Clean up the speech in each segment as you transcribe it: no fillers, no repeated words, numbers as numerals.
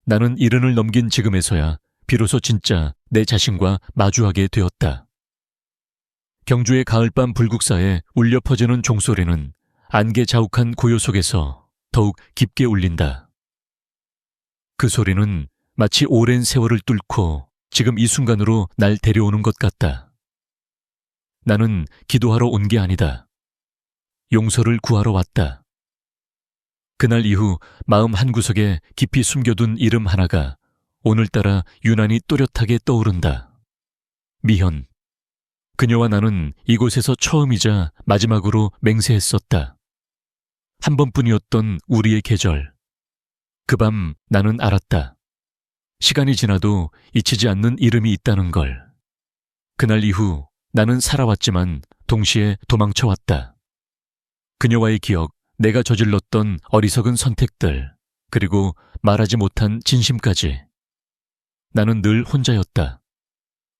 나는 70을 넘긴 지금에서야 비로소 진짜 내 자신과 마주하게 되었다. 경주의 가을밤 불국사에 울려 퍼지는 종소리는 안개 자욱한 고요 속에서 더욱 깊게 울린다. 그 소리는 마치 오랜 세월을 뚫고 지금 이 순간으로 날 데려오는 것 같다. 나는 기도하러 온 게 아니다. 용서를 구하러 왔다. 그날 이후 마음 한구석에 깊이 숨겨둔 이름 하나가 오늘따라 유난히 또렷하게 떠오른다. 미현. 그녀와 나는 이곳에서 처음이자 마지막으로 맹세했었다. 한 번뿐이었던 우리의 계절. 그 밤 나는 알았다. 시간이 지나도 잊히지 않는 이름이 있다는 걸. 그날 이후 나는 살아왔지만 동시에 도망쳐왔다. 그녀와의 기억, 내가 저질렀던 어리석은 선택들, 그리고 말하지 못한 진심까지. 나는 늘 혼자였다.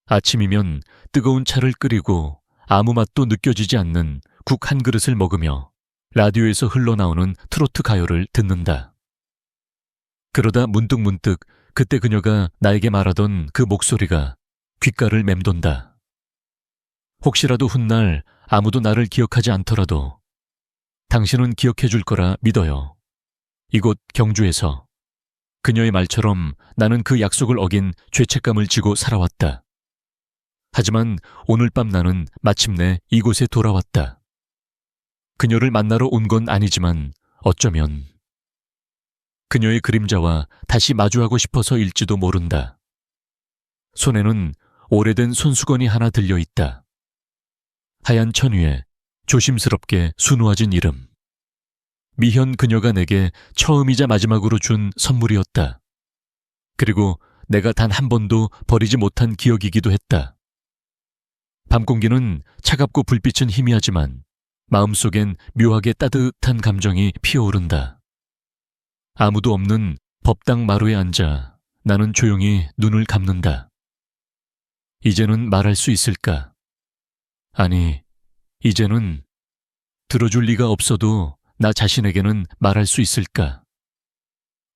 아침이면 뜨거운 차를 끓이고 아무 맛도 느껴지지 않는 국 한 그릇을 먹으며 라디오에서 흘러나오는 트로트 가요를 듣는다. 그러다 문득문득 그때 그녀가 나에게 말하던 그 목소리가 귓가를 맴돈다. 혹시라도 훗날 아무도 나를 기억하지 않더라도 당신은 기억해 줄 거라 믿어요. 이곳 경주에서. 그녀의 말처럼 나는 그 약속을 어긴 죄책감을 지고 살아왔다. 하지만 오늘 밤 나는 마침내 이곳에 돌아왔다. 그녀를 만나러 온 건 아니지만 어쩌면 그녀의 그림자와 다시 마주하고 싶어서일지도 모른다. 손에는 오래된 손수건이 하나 들려있다. 하얀 천 위에 조심스럽게 수놓아진 이름. 미현 그녀가 내게 처음이자 마지막으로 준 선물이었다. 그리고 내가 단 한 번도 버리지 못한 기억이기도 했다. 밤 공기는 차갑고 불빛은 희미하지만 마음속엔 묘하게 따뜻한 감정이 피어오른다. 아무도 없는 법당 마루에 앉아 나는 조용히 눈을 감는다. 이제는 말할 수 있을까? 아니, 이제는 들어줄 리가 없어도 나 자신에게는 말할 수 있을까?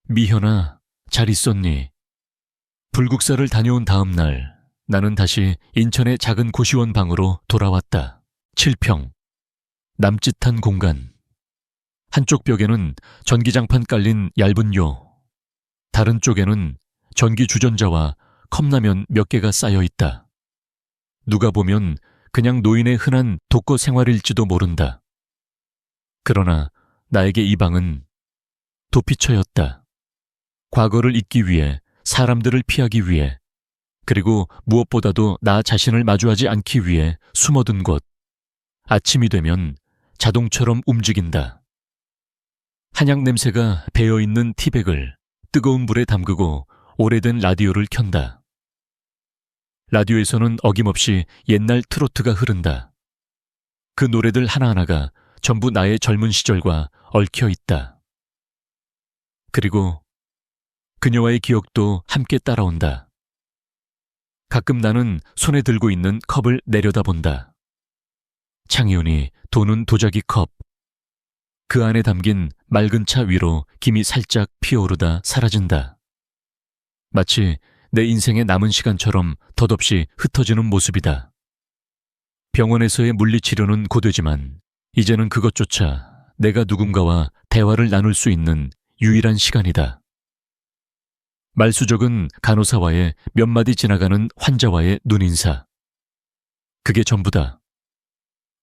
미현아, 잘 있었니? 불국사를 다녀온 다음 날 나는 다시 인천의 작은 고시원 방으로 돌아왔다. 7평. 남짓한 공간. 한쪽 벽에는 전기장판 깔린 얇은 요. 다른 쪽에는 전기 주전자와 컵라면 몇 개가 쌓여 있다. 누가 보면 그냥 노인의 흔한 독거 생활일지도 모른다. 그러나 나에게 이 방은 도피처였다. 과거를 잊기 위해, 사람들을 피하기 위해, 그리고 무엇보다도 나 자신을 마주하지 않기 위해 숨어든 곳. 아침이 되면 자동처럼 움직인다. 한약 냄새가 배어있는 티백을 뜨거운 불에 담그고 오래된 라디오를 켠다. 라디오에서는 어김없이 옛날 트로트가 흐른다. 그 노래들 하나하나가 전부 나의 젊은 시절과 얽혀 있다. 그리고 그녀와의 기억도 함께 따라온다. 가끔 나는 손에 들고 있는 컵을 내려다본다. 창이온이 도는 도자기 컵. 그 안에 담긴 맑은 차 위로 김이 살짝 피어오르다 사라진다. 마치 내 인생의 남은 시간처럼 덧없이 흩어지는 모습이다. 병원에서의 물리치료는 고되지만 이제는 그것조차 내가 누군가와 대화를 나눌 수 있는 유일한 시간이다. 말수적은 간호사와의 몇 마디 지나가는 환자와의 눈인사. 그게 전부다.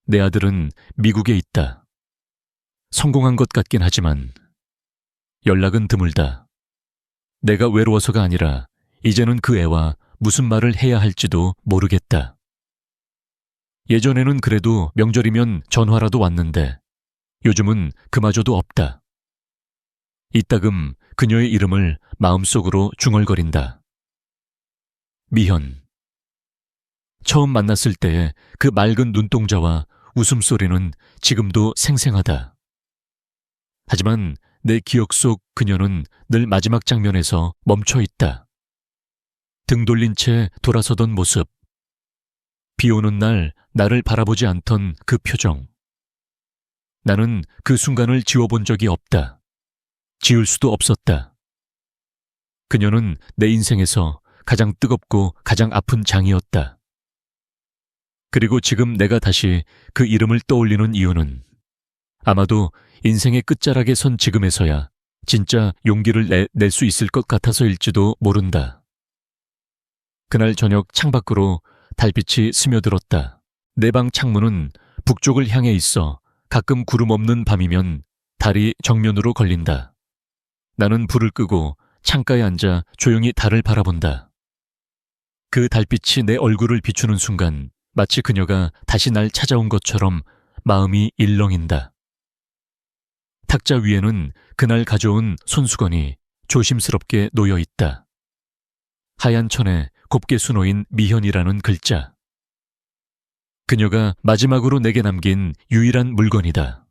내 아들은 미국에 있다. 성공한 것 같긴 하지만 연락은 드물다. 내가 외로워서가 아니라 이제는 그 애와 무슨 말을 해야 할지도 모르겠다. 예전에는 그래도 명절이면 전화라도 왔는데 요즘은 그마저도 없다. 이따금 그녀의 이름을 마음속으로 중얼거린다. 미현. 처음 만났을 때의 그 맑은 눈동자와 웃음소리는 지금도 생생하다. 하지만 내 기억 속 그녀는 늘 마지막 장면에서 멈춰 있다. 등 돌린 채 돌아서던 모습. 비 오는 날 나를 바라보지 않던 그 표정. 나는 그 순간을 지워본 적이 없다. 지울 수도 없었다. 그녀는 내 인생에서 가장 뜨겁고 가장 아픈 장이었다. 그리고 지금 내가 다시 그 이름을 떠올리는 이유는 아마도 인생의 끝자락에 선 지금에서야 진짜 용기를 낼 수 있을 것 같아서일지도 모른다. 그날 저녁 창밖으로 달빛이 스며들었다. 내 방 창문은 북쪽을 향해 있어 가끔 구름 없는 밤이면 달이 정면으로 걸린다. 나는 불을 끄고 창가에 앉아 조용히 달을 바라본다. 그 달빛이 내 얼굴을 비추는 순간 마치 그녀가 다시 날 찾아온 것처럼 마음이 일렁인다. 탁자 위에는 그날 가져온 손수건이 조심스럽게 놓여 있다. 하얀 천에 곱게 수놓인 미현이라는 글자. 그녀가 마지막으로 내게 남긴 유일한 물건이다.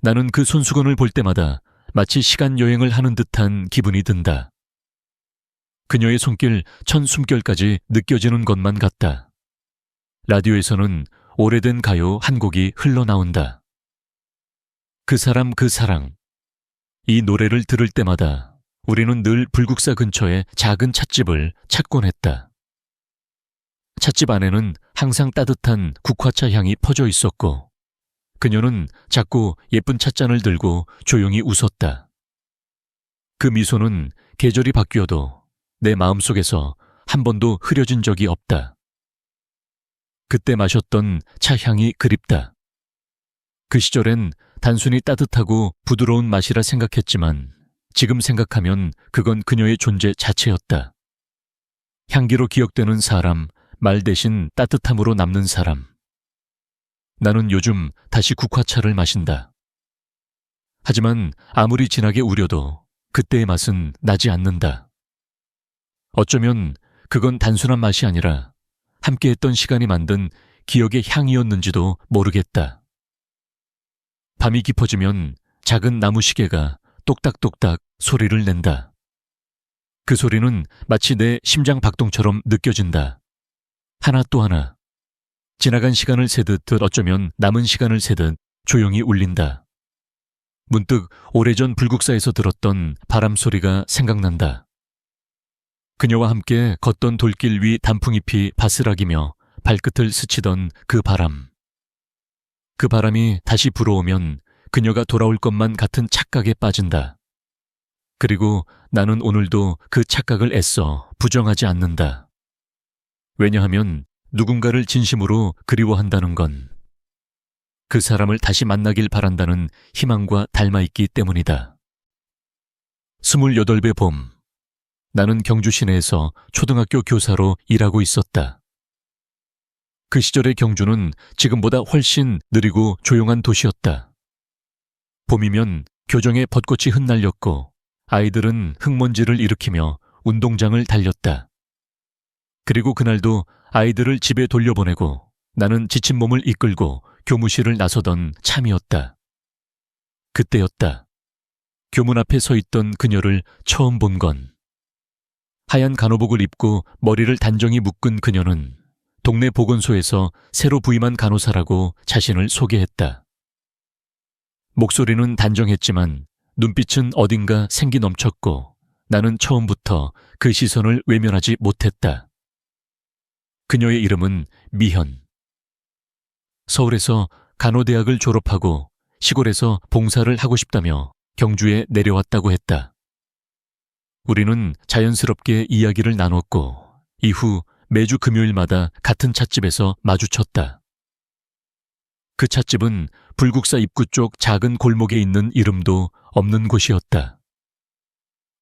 나는 그 손수건을 볼 때마다 마치 시간 여행을 하는 듯한 기분이 든다. 그녀의 손길 천 숨결까지 느껴지는 것만 같다. 라디오에서는 오래된 가요 한 곡이 흘러나온다. 그 사람 그 사랑. 이 노래를 들을 때마다 우리는 늘 불국사 근처의 작은 찻집을 찾곤 했다. 찻집 안에는 항상 따뜻한 국화차 향이 퍼져 있었고 그녀는 자꾸 예쁜 찻잔을 들고 조용히 웃었다. 그 미소는 계절이 바뀌어도 내 마음속에서 한 번도 흐려진 적이 없다. 그때 마셨던 차 향이 그립다. 그 시절엔 단순히 따뜻하고 부드러운 맛이라 생각했지만 지금 생각하면 그건 그녀의 존재 자체였다. 향기로 기억되는 사람, 말 대신 따뜻함으로 남는 사람. 나는 요즘 다시 국화차를 마신다. 하지만 아무리 진하게 우려도 그때의 맛은 나지 않는다. 어쩌면 그건 단순한 맛이 아니라 함께했던 시간이 만든 기억의 향이었는지도 모르겠다. 밤이 깊어지면 작은 나무 시계가 똑딱똑딱 소리를 낸다. 그 소리는 마치 내 심장 박동처럼 느껴진다. 하나 또 하나. 지나간 시간을 세듯 어쩌면 남은 시간을 세듯 조용히 울린다. 문득 오래전 불국사에서 들었던 바람 소리가 생각난다. 그녀와 함께 걷던 돌길 위 단풍잎이 바스락이며 발끝을 스치던 그 바람. 그 바람이 다시 불어오면 그녀가 돌아올 것만 같은 착각에 빠진다. 그리고 나는 오늘도 그 착각을 애써 부정하지 않는다. 왜냐하면 누군가를 진심으로 그리워한다는 건 그 사람을 다시 만나길 바란다는 희망과 닮아있기 때문이다. 28배 봄. 나는 경주 시내에서 초등학교 교사로 일하고 있었다. 그 시절의 경주는 지금보다 훨씬 느리고 조용한 도시였다. 봄이면 교정에 벚꽃이 흩날렸고 아이들은 흙먼지를 일으키며 운동장을 달렸다. 그리고 그날도 아이들을 집에 돌려보내고 나는 지친 몸을 이끌고 교무실을 나서던 참이었다. 그때였다. 교문 앞에 서 있던 그녀를 처음 본 건 하얀 간호복을 입고 머리를 단정히 묶은 그녀는 동네 보건소에서 새로 부임한 간호사라고 자신을 소개했다. 목소리는 단정했지만 눈빛은 어딘가 생기 넘쳤고 나는 처음부터 그 시선을 외면하지 못했다. 그녀의 이름은 미현. 서울에서 간호대학을 졸업하고 시골에서 봉사를 하고 싶다며 경주에 내려왔다고 했다. 우리는 자연스럽게 이야기를 나눴고 이후 매주 금요일마다 같은 찻집에서 마주쳤다. 그 찻집은 불국사 입구 쪽 작은 골목에 있는 이름도 없는 곳이었다.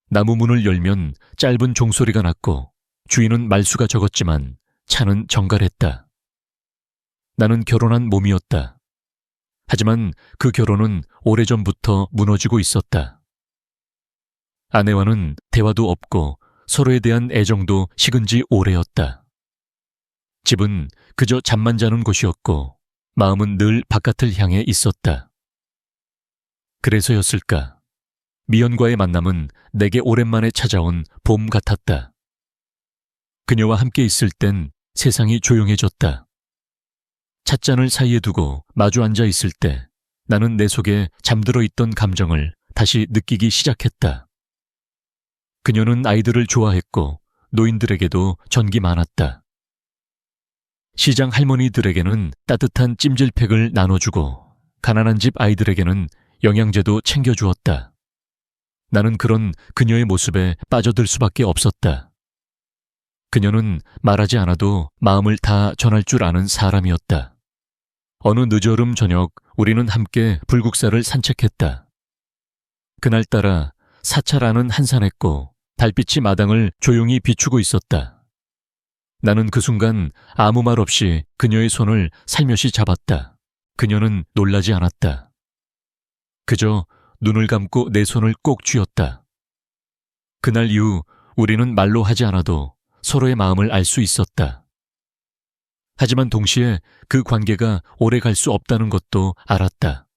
나무 문을 열면 짧은 종소리가 났고 주인은 말수가 적었지만 차는 정갈했다. 나는 결혼한 몸이었다. 하지만 그 결혼은 오래전부터 무너지고 있었다. 아내와는 대화도 없고 서로에 대한 애정도 식은 지 오래였다. 집은 그저 잠만 자는 곳이었고 마음은 늘 바깥을 향해 있었다. 그래서였을까? 미연과의 만남은 내게 오랜만에 찾아온 봄 같았다. 그녀와 함께 있을 땐 세상이 조용해졌다. 찻잔을 사이에 두고 마주 앉아 있을 때 나는 내 속에 잠들어 있던 감정을 다시 느끼기 시작했다. 그녀는 아이들을 좋아했고 노인들에게도 전기 많았다. 시장 할머니들에게는 따뜻한 찜질팩을 나눠주고 가난한 집 아이들에게는 영양제도 챙겨주었다. 나는 그런 그녀의 모습에 빠져들 수밖에 없었다. 그녀는 말하지 않아도 마음을 다 전할 줄 아는 사람이었다. 어느 늦어름 저녁 우리는 함께 불국사를 산책했다. 그날따라 사찰안은 한산했고 달빛이 마당을 조용히 비추고 있었다. 나는 그 순간 아무 말 없이 그녀의 손을 살며시 잡았다. 그녀는 놀라지 않았다. 그저 눈을 감고 내 손을 꼭 쥐었다. 그날 이후 우리는 말로 하지 않아도 서로의 마음을 알 수 있었다. 하지만 동시에 그 관계가 오래 갈 수 없다는 것도 알았다.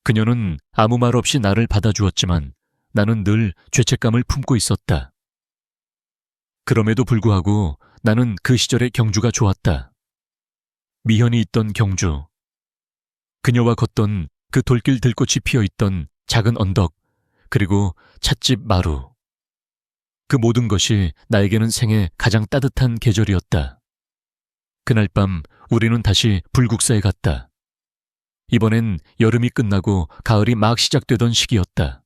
그녀는 아무 말 없이 나를 받아주었지만 나는 늘 죄책감을 품고 있었다. 그럼에도 불구하고 나는 그 시절의 경주가 좋았다. 미현이 있던 경주. 그녀와 걷던 그 돌길 들꽃이 피어있던 작은 언덕, 그리고 찻집 마루. 그 모든 것이 나에게는 생애 가장 따뜻한 계절이었다. 그날 밤 우리는 다시 불국사에 갔다. 이번엔 여름이 끝나고 가을이 막 시작되던 시기였다.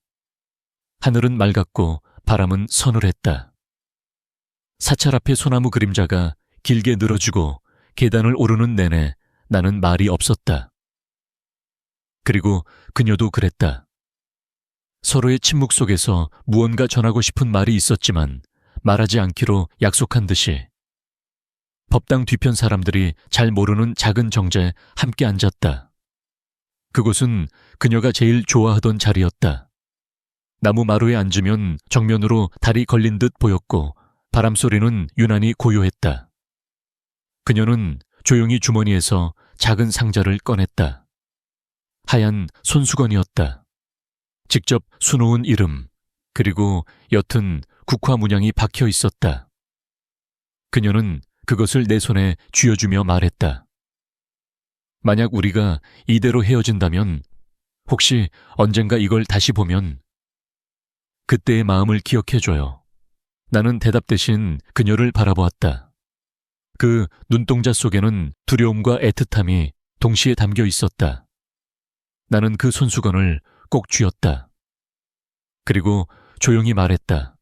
하늘은 맑았고 바람은 서늘했다. 사찰 앞의 소나무 그림자가 길게 늘어지고 계단을 오르는 내내 나는 말이 없었다. 그리고 그녀도 그랬다. 서로의 침묵 속에서 무언가 전하고 싶은 말이 있었지만 말하지 않기로 약속한 듯이 법당 뒤편 사람들이 잘 모르는 작은 정자에 함께 앉았다. 그곳은 그녀가 제일 좋아하던 자리였다. 나무 마루에 앉으면 정면으로 달이 걸린 듯 보였고 바람소리는 유난히 고요했다. 그녀는 조용히 주머니에서 작은 상자를 꺼냈다. 하얀 손수건이었다. 직접 수놓은 이름, 그리고 옅은 국화 문양이 박혀 있었다. 그녀는 그것을 내 손에 쥐어주며 말했다. 만약 우리가 이대로 헤어진다면 혹시 언젠가 이걸 다시 보면 그때의 마음을 기억해줘요. 나는 대답 대신 그녀를 바라보았다. 그 눈동자 속에는 두려움과 애틋함이 동시에 담겨 있었다. 나는 그 손수건을 꼭 쥐었다. 그리고 조용히 말했다.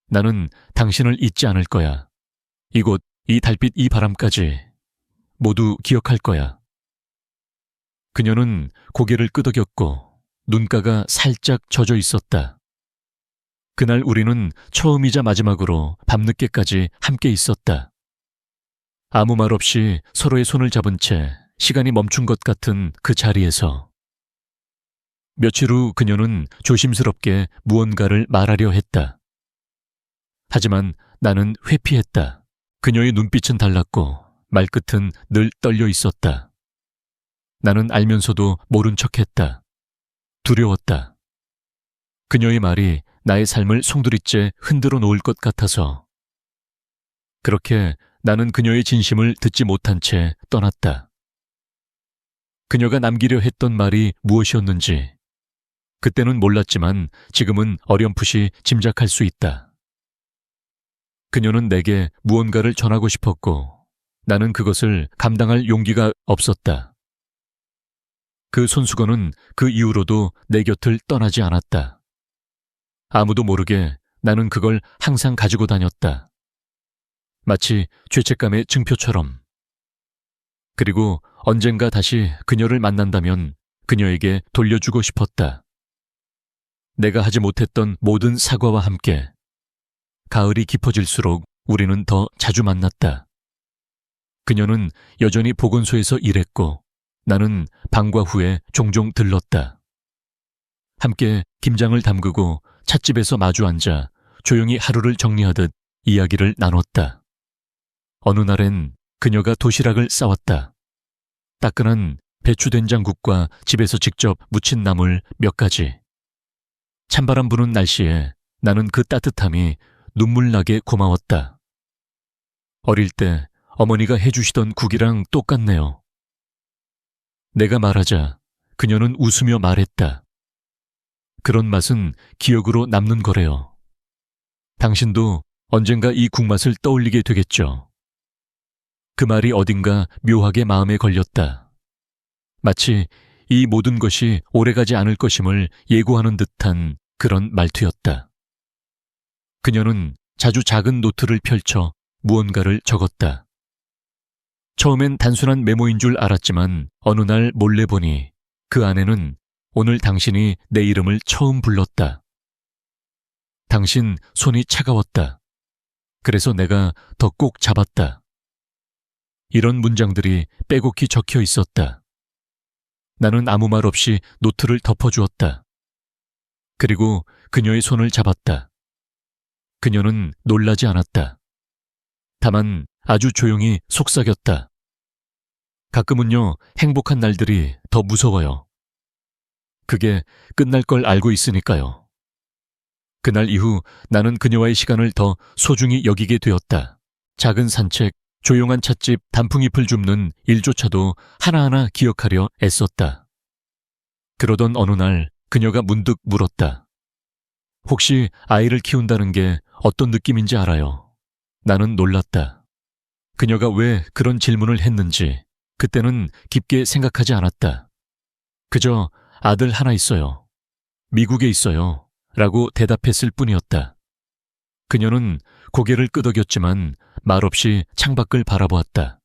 나는 당신을 잊지 않을 거야. 이곳, 이 달빛, 이 바람까지 모두 기억할 거야. 그녀는 고개를 끄덕였고 눈가가 살짝 젖어 있었다. 그날 우리는 처음이자 마지막으로 밤늦게까지 함께 있었다. 아무 말 없이 서로의 손을 잡은 채 시간이 멈춘 것 같은 그 자리에서 며칠 후 그녀는 조심스럽게 무언가를 말하려 했다. 하지만 나는 회피했다. 그녀의 눈빛은 달랐고 말끝은 늘 떨려 있었다. 나는 알면서도 모른 척했다. 두려웠다. 그녀의 말이 나의 삶을 송두리째 흔들어 놓을 것 같아서. 그렇게 나는 그녀의 진심을 듣지 못한 채 떠났다. 그녀가 남기려 했던 말이 무엇이었는지 그때는 몰랐지만 지금은 어렴풋이 짐작할 수 있다. 그녀는 내게 무언가를 전하고 싶었고 나는 그것을 감당할 용기가 없었다. 그 손수건은 그 이후로도 내 곁을 떠나지 않았다. 아무도 모르게 나는 그걸 항상 가지고 다녔다. 마치 죄책감의 증표처럼. 그리고 언젠가 다시 그녀를 만난다면 그녀에게 돌려주고 싶었다. 내가 하지 못했던 모든 사과와 함께 가을이 깊어질수록 우리는 더 자주 만났다. 그녀는 여전히 보건소에서 일했고 나는 방과 후에 종종 들렀다. 함께 김장을 담그고 찻집에서 마주 앉아 조용히 하루를 정리하듯 이야기를 나눴다. 어느 날엔 그녀가 도시락을 싸왔다. 따끈한 배추된장국과 집에서 직접 무친 나물 몇 가지. 찬바람 부는 날씨에 나는 그 따뜻함이 눈물나게 고마웠다. 어릴 때 어머니가 해주시던 국이랑 똑같네요. 내가 말하자 그녀는 웃으며 말했다. 그런 맛은 기억으로 남는 거래요. 당신도 언젠가 이 국맛을 떠올리게 되겠죠. 그 말이 어딘가 묘하게 마음에 걸렸다. 마치 이 모든 것이 오래가지 않을 것임을 예고하는 듯한 그런 말투였다. 그녀는 자주 작은 노트를 펼쳐 무언가를 적었다. 처음엔 단순한 메모인 줄 알았지만 어느 날 몰래 보니 그 안에는 오늘 당신이 내 이름을 처음 불렀다. 당신 손이 차가웠다. 그래서 내가 더 꼭 잡았다. 이런 문장들이 빼곡히 적혀 있었다. 나는 아무 말 없이 노트를 덮어주었다. 그리고 그녀의 손을 잡았다. 그녀는 놀라지 않았다. 다만 아주 조용히 속삭였다. 가끔은요, 행복한 날들이 더 무서워요. 그게 끝날 걸 알고 있으니까요. 그날 이후 나는 그녀와의 시간을 더 소중히 여기게 되었다. 작은 산책, 조용한 찻집, 단풍잎을 줍는 일조차도 하나하나 기억하려 애썼다. 그러던 어느 날 그녀가 문득 물었다. 혹시 아이를 키운다는 게 어떤 느낌인지 알아요? 나는 놀랐다. 그녀가 왜 그런 질문을 했는지 그때는 깊게 생각하지 않았다. 그저 아들 하나 있어요. 미국에 있어요. 라고 대답했을 뿐이었다. 그녀는 고개를 끄덕였지만 말없이 창밖을 바라보았다.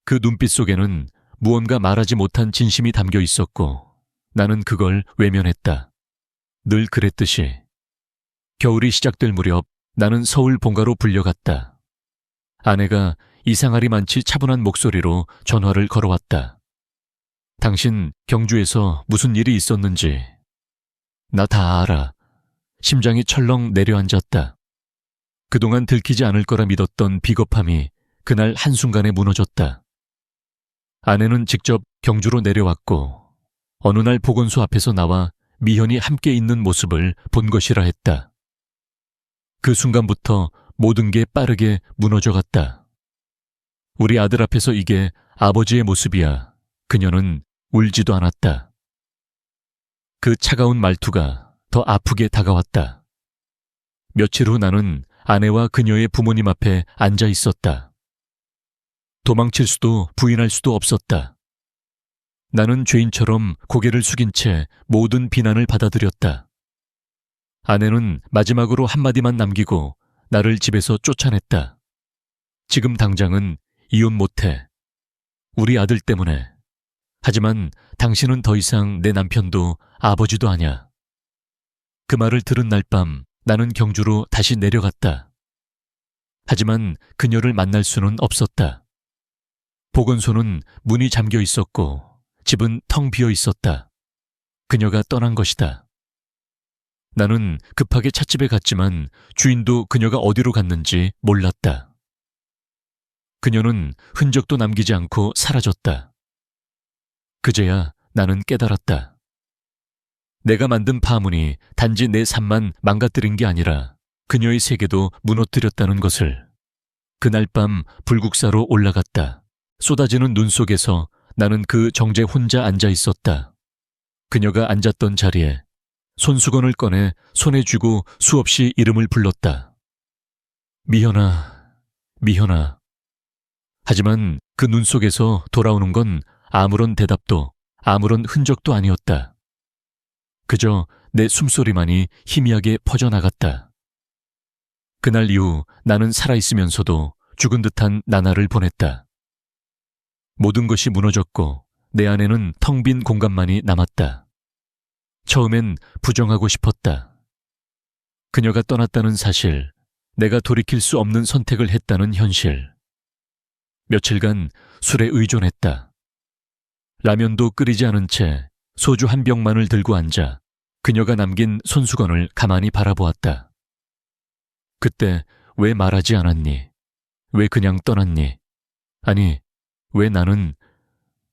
그 눈빛 속에는 무언가 말하지 못한 진심이 담겨 있었고 나는 그걸 외면했다. 늘 그랬듯이. 겨울이 시작될 무렵 나는 서울 본가로 불려갔다. 아내가 이상하리 많지 차분한 목소리로 전화를 걸어왔다. 당신 경주에서 무슨 일이 있었는지. 나 다 알아. 심장이 철렁 내려앉았다. 그동안 들키지 않을 거라 믿었던 비겁함이 그날 한순간에 무너졌다. 아내는 직접 경주로 내려왔고 어느 날 보건소 앞에서 나와 미현이 함께 있는 모습을 본 것이라 했다. 그 순간부터 모든 게 빠르게 무너져갔다. 우리 아들 앞에서 이게 아버지의 모습이야. 그녀는 울지도 않았다. 그 차가운 말투가 더 아프게 다가왔다. 며칠 후 나는 아내와 그녀의 부모님 앞에 앉아 있었다. 도망칠 수도 부인할 수도 없었다. 나는 죄인처럼 고개를 숙인 채 모든 비난을 받아들였다. 아내는 마지막으로 한마디만 남기고 나를 집에서 쫓아냈다. 지금 당장은 이혼 못해. 우리 아들 때문에. 하지만 당신은 더 이상 내 남편도 아버지도 아냐. 그 말을 들은 날 밤 나는 경주로 다시 내려갔다. 하지만 그녀를 만날 수는 없었다. 보건소는 문이 잠겨 있었고 집은 텅 비어 있었다. 그녀가 떠난 것이다. 나는 급하게 찻집에 갔지만 주인도 그녀가 어디로 갔는지 몰랐다. 그녀는 흔적도 남기지 않고 사라졌다. 그제야 나는 깨달았다. 내가 만든 파문이 단지 내 삶만 망가뜨린 게 아니라 그녀의 세계도 무너뜨렸다는 것을. 그날 밤 불국사로 올라갔다. 쏟아지는 눈 속에서 나는 그 정제 혼자 앉아 있었다. 그녀가 앉았던 자리에 손수건을 꺼내 손에 쥐고 수없이 이름을 불렀다. 미현아, 미현아. 하지만 그 눈 속에서 돌아오는 건 아무런 대답도 아무런 흔적도 아니었다. 그저 내 숨소리만이 희미하게 퍼져나갔다. 그날 이후 나는 살아있으면서도 죽은 듯한 나날을 보냈다. 모든 것이 무너졌고 내 안에는 텅 빈 공간만이 남았다. 처음엔 부정하고 싶었다. 그녀가 떠났다는 사실, 내가 돌이킬 수 없는 선택을 했다는 현실. 며칠간 술에 의존했다. 라면도 끓이지 않은 채 소주 한 병만을 들고 앉아 그녀가 남긴 손수건을 가만히 바라보았다. 그때 왜 말하지 않았니? 왜 그냥 떠났니? 아니, 왜 나는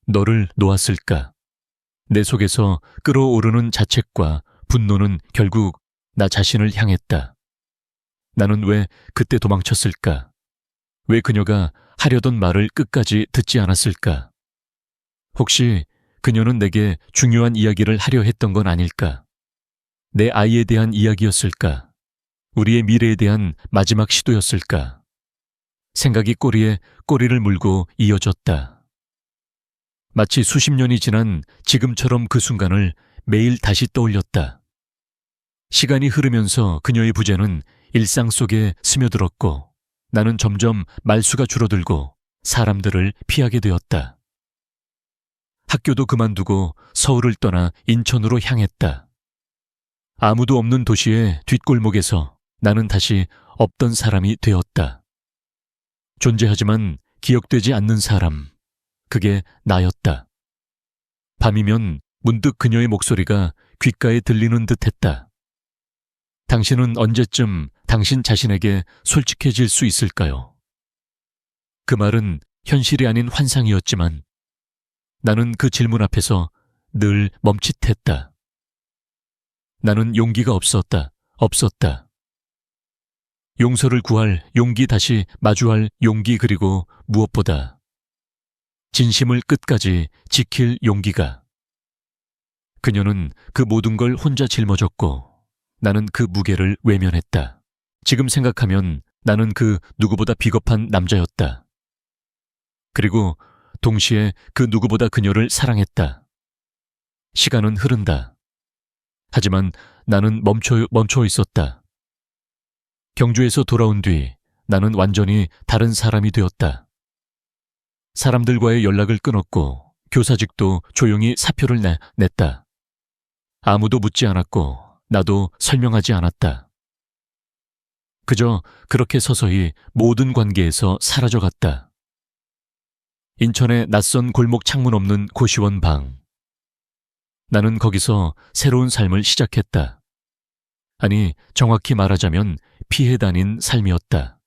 너를 놓았을까? 내 속에서 끓어오르는 자책과 분노는 결국 나 자신을 향했다. 나는 왜 그때 도망쳤을까? 왜 그녀가 하려던 말을 끝까지 듣지 않았을까? 혹시 그녀는 내게 중요한 이야기를 하려 했던 건 아닐까? 내 아이에 대한 이야기였을까? 우리의 미래에 대한 마지막 시도였을까? 생각이 꼬리에 꼬리를 물고 이어졌다. 마치 수십 년이 지난 지금처럼 그 순간을 매일 다시 떠올렸다. 시간이 흐르면서 그녀의 부재는 일상 속에 스며들었고 나는 점점 말수가 줄어들고 사람들을 피하게 되었다. 학교도 그만두고 서울을 떠나 인천으로 향했다. 아무도 없는 도시의 뒷골목에서 나는 다시 없던 사람이 되었다. 존재하지만 기억되지 않는 사람, 그게 나였다. 밤이면 문득 그녀의 목소리가 귓가에 들리는 듯했다. 당신은 언제쯤 당신 자신에게 솔직해질 수 있을까요? 그 말은 현실이 아닌 환상이었지만 나는 그 질문 앞에서 늘 멈칫했다. 나는 용기가 없었다. 용서를 구할 용기, 다시 마주할 용기, 그리고 무엇보다 진심을 끝까지 지킬 용기가. 그녀는 그 모든 걸 혼자 짊어졌고 나는 그 무게를 외면했다. 지금 생각하면 나는 그 누구보다 비겁한 남자였다. 그리고 동시에 그 누구보다 그녀를 사랑했다. 시간은 흐른다. 하지만 나는 멈춰 있었다. 경주에서 돌아온 뒤 나는 완전히 다른 사람이 되었다. 사람들과의 연락을 끊었고 교사직도 조용히 사표를 냈다. 아무도 묻지 않았고 나도 설명하지 않았다. 그저 그렇게 서서히 모든 관계에서 사라져갔다. 인천의 낯선 골목 창문 없는 고시원 방. 나는 거기서 새로운 삶을 시작했다. 아니, 정확히 말하자면 피해 다닌 삶이었다.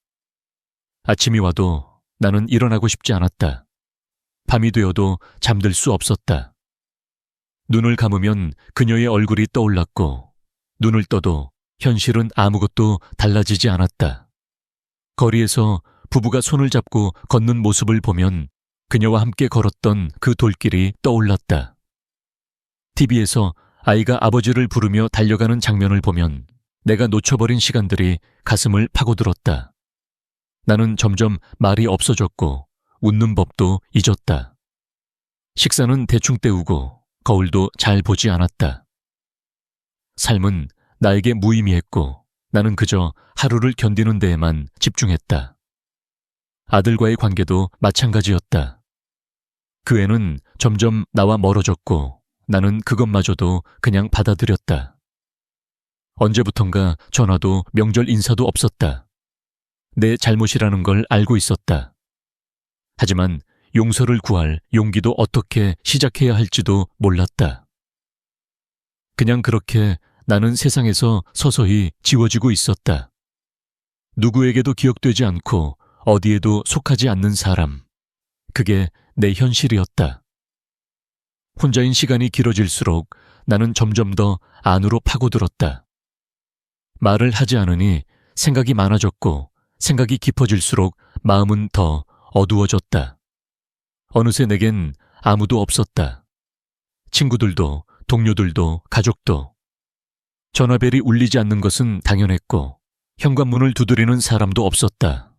아침이 와도 나는 일어나고 싶지 않았다. 밤이 되어도 잠들 수 없었다. 눈을 감으면 그녀의 얼굴이 떠올랐고 눈을 떠도 현실은 아무것도 달라지지 않았다. 거리에서 부부가 손을 잡고 걷는 모습을 보면 그녀와 함께 걸었던 그 돌길이 떠올랐다. TV에서 아이가 아버지를 부르며 달려가는 장면을 보면 내가 놓쳐버린 시간들이 가슴을 파고들었다. 나는 점점 말이 없어졌고 웃는 법도 잊었다. 식사는 대충 때우고 거울도 잘 보지 않았다. 삶은 나에게 무의미했고 나는 그저 하루를 견디는 데에만 집중했다. 아들과의 관계도 마찬가지였다. 그 애는 점점 나와 멀어졌고 나는 그것마저도 그냥 받아들였다. 언제부턴가 전화도 명절 인사도 없었다. 내 잘못이라는 걸 알고 있었다. 하지만 용서를 구할 용기도 어떻게 시작해야 할지도 몰랐다. 그냥 그렇게 나는 세상에서 서서히 지워지고 있었다. 누구에게도 기억되지 않고 어디에도 속하지 않는 사람. 그게 내 현실이었다. 혼자인 시간이 길어질수록 나는 점점 더 안으로 파고들었다. 말을 하지 않으니 생각이 많아졌고 생각이 깊어질수록 마음은 더 어두워졌다. 어느새 내겐 아무도 없었다. 친구들도 동료들도 가족도. 전화벨이 울리지 않는 것은 당연했고 현관문을 두드리는 사람도 없었다.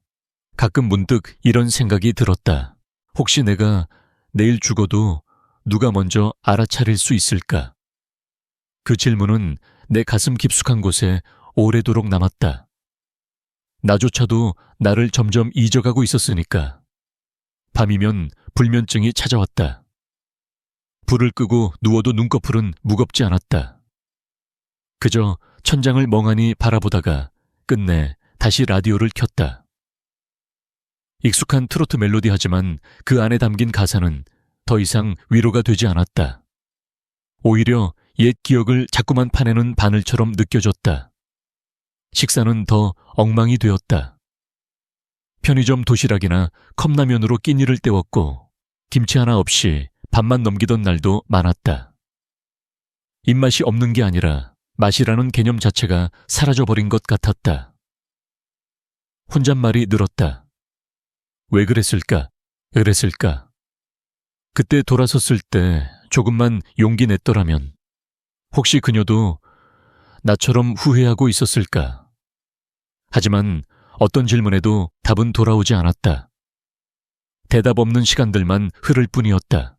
가끔 문득 이런 생각이 들었다. 혹시 내가 내일 죽어도 누가 먼저 알아차릴 수 있을까? 그 질문은 내 가슴 깊숙한 곳에 오래도록 남았다. 나조차도 나를 점점 잊어가고 있었으니까. 밤이면 불면증이 찾아왔다. 불을 끄고 누워도 눈꺼풀은 무겁지 않았다. 그저 천장을 멍하니 바라보다가 끝내 다시 라디오를 켰다. 익숙한 트로트 멜로디, 하지만 그 안에 담긴 가사는 더 이상 위로가 되지 않았다. 오히려 옛 기억을 자꾸만 파내는 바늘처럼 느껴졌다. 식사는 더 엉망이 되었다. 편의점 도시락이나 컵라면으로 끼니를 때웠고 김치 하나 없이 밥만 넘기던 날도 많았다. 입맛이 없는 게 아니라 맛이라는 개념 자체가 사라져버린 것 같았다. 혼잣말이 늘었다. 왜 그랬을까? 그때 돌아섰을 때 조금만 용기 냈더라면 혹시 그녀도 나처럼 후회하고 있었을까? 하지만 어떤 질문에도 답은 돌아오지 않았다. 대답 없는 시간들만 흐를 뿐이었다.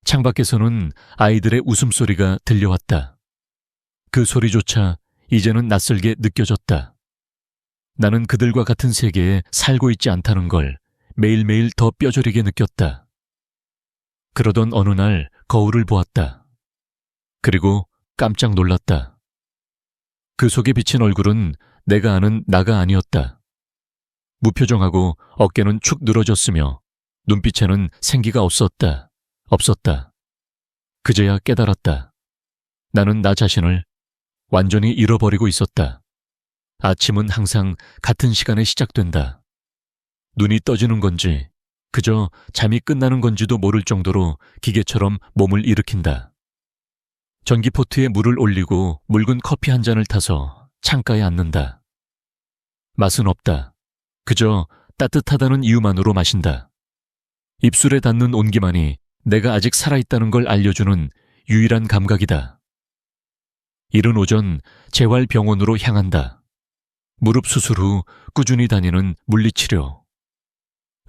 창밖에서는 아이들의 웃음소리가 들려왔다. 그 소리조차 이제는 낯설게 느껴졌다. 나는 그들과 같은 세계에 살고 있지 않다는 걸 매일매일 더 뼈저리게 느꼈다. 그러던 어느 날 거울을 보았다. 그리고 깜짝 놀랐다. 그 속에 비친 얼굴은 내가 아는 나가 아니었다. 무표정하고 어깨는 축 늘어졌으며 눈빛에는 생기가 없었다. 그제야 깨달았다. 나는 나 자신을 완전히 잃어버리고 있었다. 아침은 항상 같은 시간에 시작된다. 눈이 떠지는 건지 그저 잠이 끝나는 건지도 모를 정도로 기계처럼 몸을 일으킨다. 전기포트에 물을 올리고 묽은 커피 한 잔을 타서 창가에 앉는다. 맛은 없다. 그저 따뜻하다는 이유만으로 마신다. 입술에 닿는 온기만이 내가 아직 살아있다는 걸 알려주는 유일한 감각이다. 이른 오전 재활병원으로 향한다. 무릎 수술 후 꾸준히 다니는 물리치료.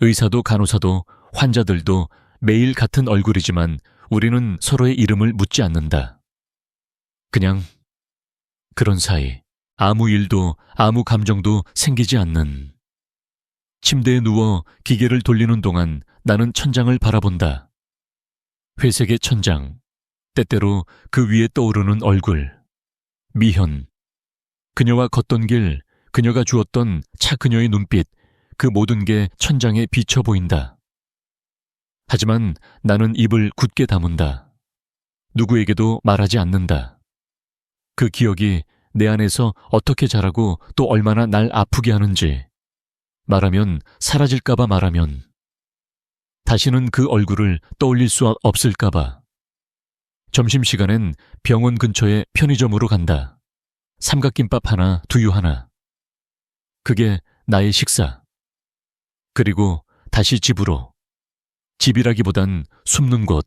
의사도 간호사도 환자들도 매일 같은 얼굴이지만 우리는 서로의 이름을 묻지 않는다. 그냥 그런 사이, 아무 일도 아무 감정도 생기지 않는. 침대에 누워 기계를 돌리는 동안 나는 천장을 바라본다. 회색의 천장, 때때로 그 위에 떠오르는 얼굴, 미현. 그녀와 걷던 길, 그녀가 주었던 차 그녀의 눈빛, 그 모든 게 천장에 비쳐 보인다. 하지만 나는 입을 굳게 다문다. 누구에게도 말하지 않는다. 그 기억이 내 안에서 어떻게 자라고 또 얼마나 날 아프게 하는지. 말하면 사라질까봐 말하면. 다시는 그 얼굴을 떠올릴 수 없을까봐. 점심시간엔 병원 근처에 편의점으로 간다. 삼각김밥 하나, 두유 하나. 그게 나의 식사. 그리고 다시 집으로. 집이라기보단 숨는 곳.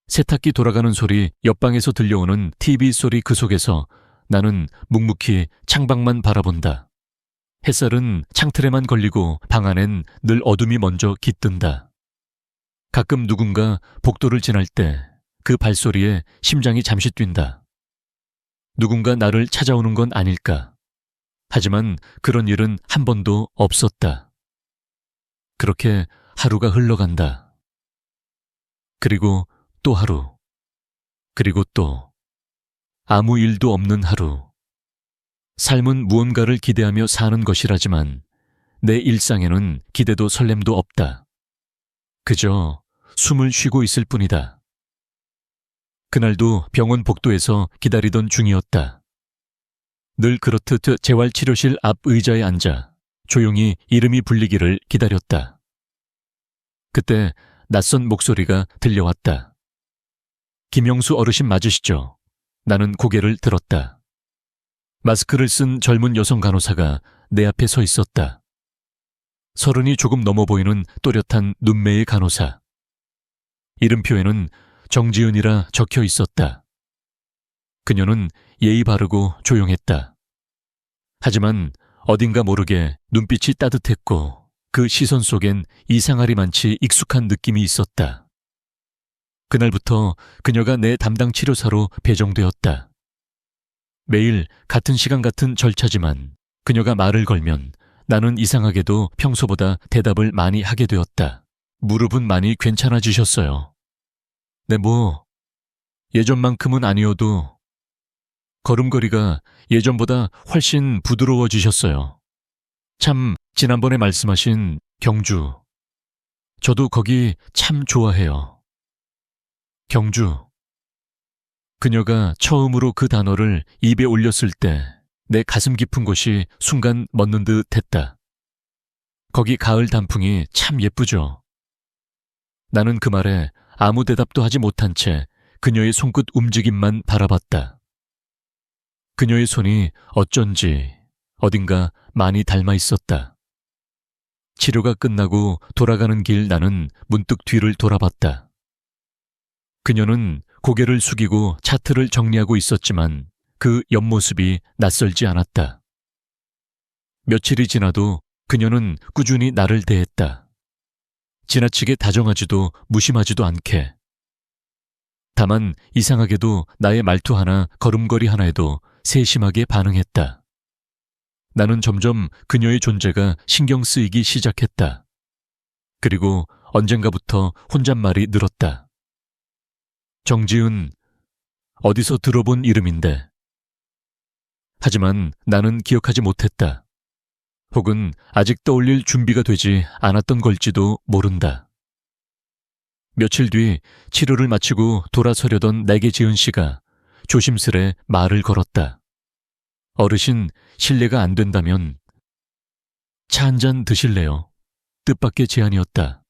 세탁기 돌아가는 소리, 옆방에서 들려오는 TV 소리 그 속에서 나는 묵묵히 창밖만 바라본다. 햇살은 창틀에만 걸리고 방 안엔 늘 어둠이 먼저 깃든다. 가끔 누군가 복도를 지날 때 그 발소리에 심장이 잠시 뛴다. 누군가 나를 찾아오는 건 아닐까. 하지만 그런 일은 한 번도 없었다. 그렇게 하루가 흘러간다. 그리고 또 하루. 그리고 또 아무 일도 없는 하루. 삶은 무언가를 기대하며 사는 것이라지만 내 일상에는 기대도 설렘도 없다. 그저 숨을 쉬고 있을 뿐이다. 그날도 병원 복도에서 기다리던 중이었다. 늘 그렇듯 재활치료실 앞 의자에 앉아 조용히 이름이 불리기를 기다렸다. 그때 낯선 목소리가 들려왔다. 김영수 어르신 맞으시죠? 나는 고개를 들었다. 마스크를 쓴 젊은 여성 간호사가 내 앞에 서 있었다. 30이 조금 넘어 보이는 또렷한 눈매의 간호사. 이름표에는 정지은이라 적혀 있었다. 그녀는 예의 바르고 조용했다. 하지만 어딘가 모르게 눈빛이 따뜻했고 그 시선 속엔 이상하리만치 익숙한 느낌이 있었다. 그날부터 그녀가 내 담당 치료사로 배정되었다. 매일 같은 시간 같은 절차지만 그녀가 말을 걸면 나는 이상하게도 평소보다 대답을 많이 하게 되었다. 무릎은 많이 괜찮아지셨어요. 네, 예전만큼은 아니어도 걸음걸이가 예전보다 훨씬 부드러워지셨어요. 참 지난번에 말씀하신 경주. 저도 거기 참 좋아해요. 경주. 그녀가 처음으로 그 단어를 입에 올렸을 때 내 가슴 깊은 곳이 순간 멎는 듯 했다. 거기 가을 단풍이 참 예쁘죠. 나는 그 말에 아무 대답도 하지 못한 채 그녀의 손끝 움직임만 바라봤다. 그녀의 손이 어쩐지 어딘가 많이 닮아 있었다. 치료가 끝나고 돌아가는 길 나는 문득 뒤를 돌아봤다. 그녀는 고개를 숙이고 차트를 정리하고 있었지만 그 옆모습이 낯설지 않았다. 며칠이 지나도 그녀는 꾸준히 나를 대했다. 지나치게 다정하지도 무심하지도 않게. 다만 이상하게도 나의 말투 하나, 걸음걸이 하나에도 세심하게 반응했다. 나는 점점 그녀의 존재가 신경 쓰이기 시작했다. 그리고 언젠가부터 혼잣말이 늘었다. 정지은, 어디서 들어본 이름인데. 하지만 나는 기억하지 못했다. 혹은 아직 떠올릴 준비가 되지 않았던 걸지도 모른다. 며칠 뒤 치료를 마치고 돌아서려던 내게 지은 씨가 조심스레 말을 걸었다. 어르신, 실례가 안 된다면 차 한 잔 드실래요? 뜻밖의 제안이었다.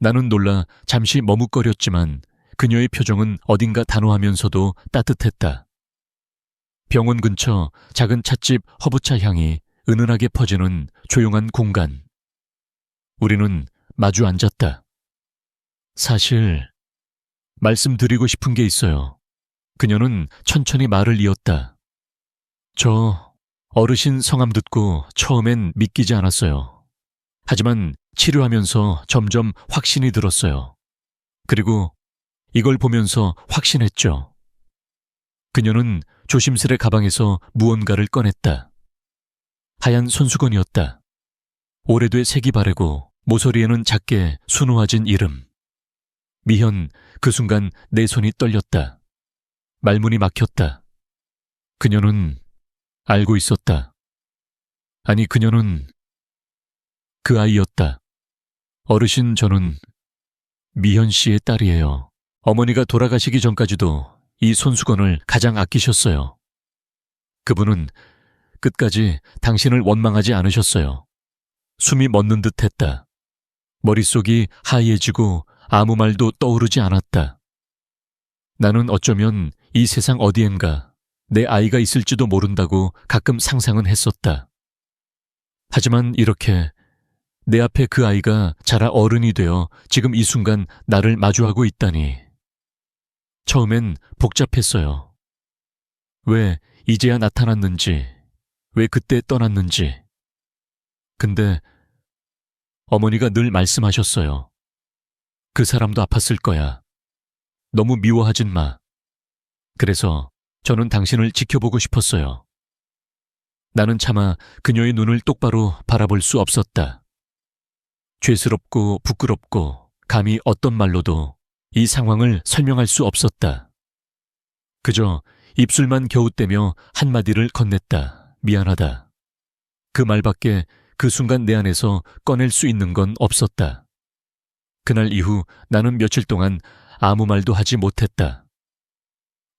나는 놀라 잠시 머뭇거렸지만 그녀의 표정은 어딘가 단호하면서도 따뜻했다. 병원 근처 작은 찻집 허브차 향이 은은하게 퍼지는 조용한 공간. 우리는 마주 앉았다. 사실 말씀드리고 싶은 게 있어요. 그녀는 천천히 말을 이었다. 저 어르신 성함 듣고 처음엔 믿기지 않았어요. 하지만 치료하면서 점점 확신이 들었어요. 그리고 이걸 보면서 확신했죠. 그녀는 조심스레 가방에서 무언가를 꺼냈다. 하얀 손수건이었다. 오래돼 색이 바래고 모서리에는 작게 수놓아진 이름. 미현, 그 순간 내 손이 떨렸다. 말문이 막혔다. 그녀는 알고 있었다. 아니, 그녀는 그 아이였다. 어르신, 저는 미현 씨의 딸이에요. 어머니가 돌아가시기 전까지도 이 손수건을 가장 아끼셨어요. 그분은 끝까지 당신을 원망하지 않으셨어요. 숨이 멎는 듯 했다. 머릿속이 하얘지고 아무 말도 떠오르지 않았다. 나는 어쩌면 이 세상 어디엔가 내 아이가 있을지도 모른다고 가끔 상상은 했었다. 하지만 이렇게 내 앞에 그 아이가 자라 어른이 되어 지금 이 순간 나를 마주하고 있다니. 처음엔 복잡했어요. 왜 이제야 나타났는지, 왜 그때 떠났는지. 근데 어머니가 늘 말씀하셨어요. 그 사람도 아팠을 거야. 너무 미워하진 마. 그래서 저는 당신을 지켜보고 싶었어요. 나는 차마 그녀의 눈을 똑바로 바라볼 수 없었다. 죄스럽고 부끄럽고 감히 어떤 말로도 이 상황을 설명할 수 없었다. 그저 입술만 겨웃대며 한마디를 건넸다. 미안하다. 그 말밖에 그 순간 내 안에서 꺼낼 수 있는 건 없었다. 그날 이후 나는 며칠 동안 아무 말도 하지 못했다.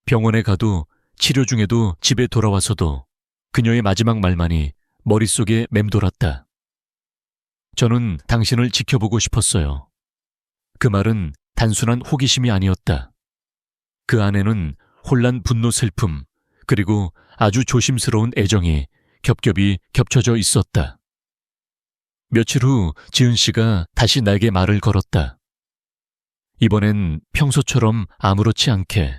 병원에 가도 치료 중에도 집에 돌아와서도 그녀의 마지막 말만이 머릿속에 맴돌았다. 저는 당신을 지켜보고 싶었어요. 그 말은 단순한 호기심이 아니었다. 그 안에는 혼란, 분노, 슬픔, 그리고 아주 조심스러운 애정이 겹겹이 겹쳐져 있었다. 며칠 후 지은 씨가 다시 나에게 말을 걸었다. 이번엔 평소처럼 아무렇지 않게.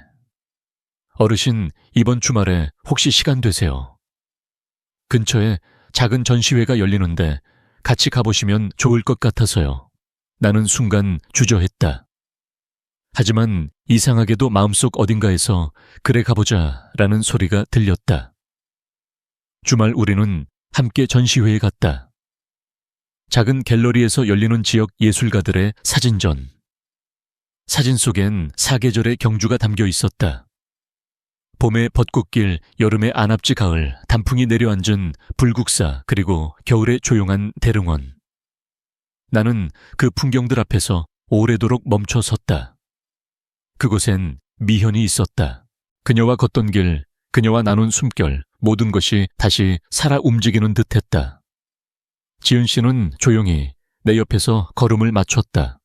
어르신, 이번 주말에 혹시 시간 되세요? 근처에 작은 전시회가 열리는데 같이 가보시면 좋을 것 같아서요. 나는 순간 주저했다. 하지만 이상하게도 마음속 어딘가에서 그래 가보자 라는 소리가 들렸다. 주말 우리는 함께 전시회에 갔다. 작은 갤러리에서 열리는 지역 예술가들의 사진전. 사진 속엔 사계절의 경주가 담겨 있었다. 봄의 벚꽃길, 여름의 안압지 가을, 단풍이 내려앉은 불국사, 그리고 겨울의 조용한 대릉원. 나는 그 풍경들 앞에서 오래도록 멈춰 섰다. 그곳엔 미현이 있었다. 그녀와 걷던 길, 그녀와 나눈 숨결, 모든 것이 다시 살아 움직이는 듯했다. 지은 씨는 조용히 내 옆에서 걸음을 맞췄다.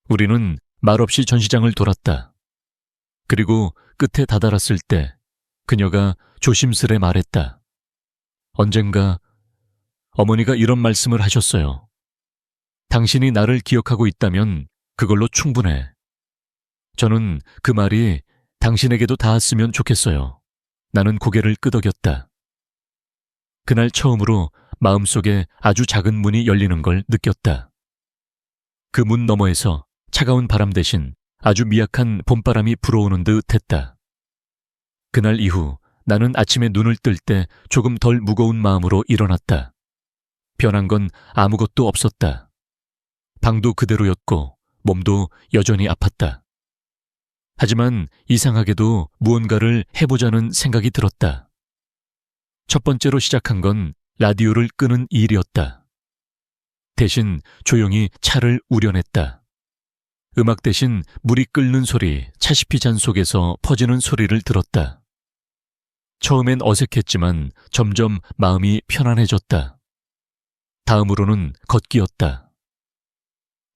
우리는 말없이 전시장을 돌았다. 그리고 끝에 다다랐을 때 그녀가 조심스레 말했다. 언젠가 어머니가 이런 말씀을 하셨어요. 당신이 나를 기억하고 있다면 그걸로 충분해. 저는 그 말이 당신에게도 닿았으면 좋겠어요. 나는 고개를 끄덕였다. 그날 처음으로 마음속에 아주 작은 문이 열리는 걸 느꼈다. 그 문 너머에서 차가운 바람 대신 아주 미약한 봄바람이 불어오는 듯 했다. 그날 이후 나는 아침에 눈을 뜰 때 조금 덜 무거운 마음으로 일어났다. 변한 건 아무것도 없었다. 방도 그대로였고 몸도 여전히 아팠다. 하지만 이상하게도 무언가를 해보자는 생각이 들었다. 첫 번째로 시작한 건 라디오를 끄는 일이었다. 대신 조용히 차를 우려냈다. 음악 대신 물이 끓는 소리, 차시피 잔 속에서 퍼지는 소리를 들었다. 처음엔 어색했지만 점점 마음이 편안해졌다. 다음으로는 걷기였다.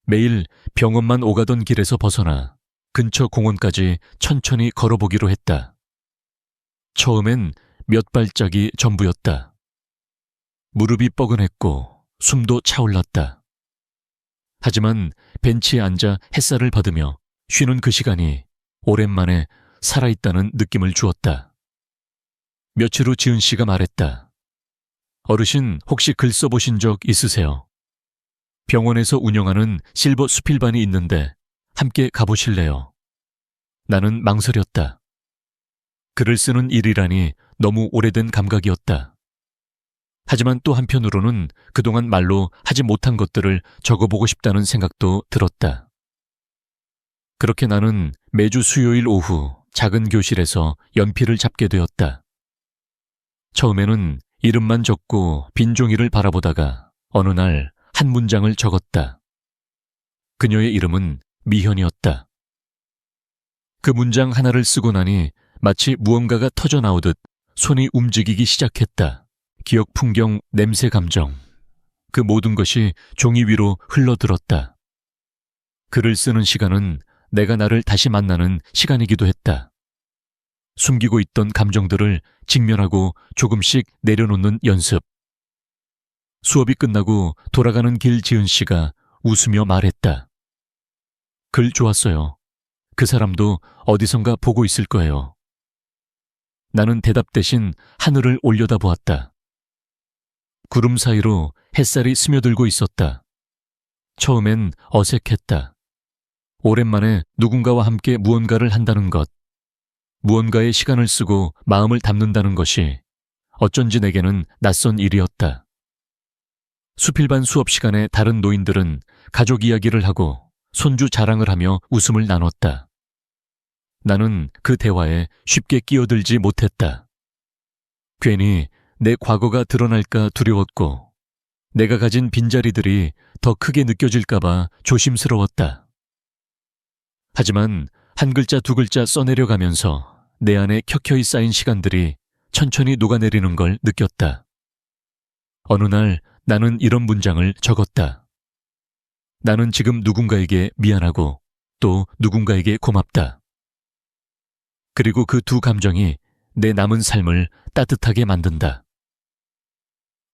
매일 병원만 오가던 길에서 벗어나 근처 공원까지 천천히 걸어보기로 했다. 처음엔 몇 발짝이 전부였다. 무릎이 뻐근했고 숨도 차올랐다. 하지만 벤치에 앉아 햇살을 받으며 쉬는 그 시간이 오랜만에 살아있다는 느낌을 주었다. 며칠 후 지은 씨가 말했다. 어르신 혹시 글 써보신 적 있으세요? 병원에서 운영하는 실버 수필반이 있는데 함께 가보실래요? 나는 망설였다. 글을 쓰는 일이라니 너무 오래된 감각이었다. 하지만 또 한편으로는 그동안 말로 하지 못한 것들을 적어보고 싶다는 생각도 들었다. 그렇게 나는 매주 수요일 오후 작은 교실에서 연필을 잡게 되었다. 처음에는 이름만 적고 빈 종이를 바라보다가 어느 날 한 문장을 적었다. 그녀의 이름은 미현이었다. 그 문장 하나를 쓰고 나니 마치 무언가가 터져나오듯 손이 움직이기 시작했다. 기억, 풍경, 냄새, 감정, 그 모든 것이 종이 위로 흘러들었다. 글을 쓰는 시간은 내가 나를 다시 만나는 시간이기도 했다. 숨기고 있던 감정들을 직면하고 조금씩 내려놓는 연습. 수업이 끝나고 돌아가는 길 지은 씨가 웃으며 말했다. 글 좋았어요. 그 사람도 어디선가 보고 있을 거예요. 나는 대답 대신 하늘을 올려다보았다. 구름 사이로 햇살이 스며들고 있었다. 처음엔 어색했다. 오랜만에 누군가와 함께 무언가를 한다는 것, 무언가에 시간을 쓰고 마음을 담는다는 것이 어쩐지 내게는 낯선 일이었다. 수필반 수업 시간에 다른 노인들은 가족 이야기를 하고 손주 자랑을 하며 웃음을 나눴다. 나는 그 대화에 쉽게 끼어들지 못했다. 괜히 내 과거가 드러날까 두려웠고 내가 가진 빈자리들이 더 크게 느껴질까봐 조심스러웠다. 하지만 한 글자 두 글자 써내려가면서 내 안에 켜켜이 쌓인 시간들이 천천히 녹아내리는 걸 느꼈다. 어느 날 나는 이런 문장을 적었다. 나는 지금 누군가에게 미안하고 또 누군가에게 고맙다. 그리고 그 두 감정이 내 남은 삶을 따뜻하게 만든다.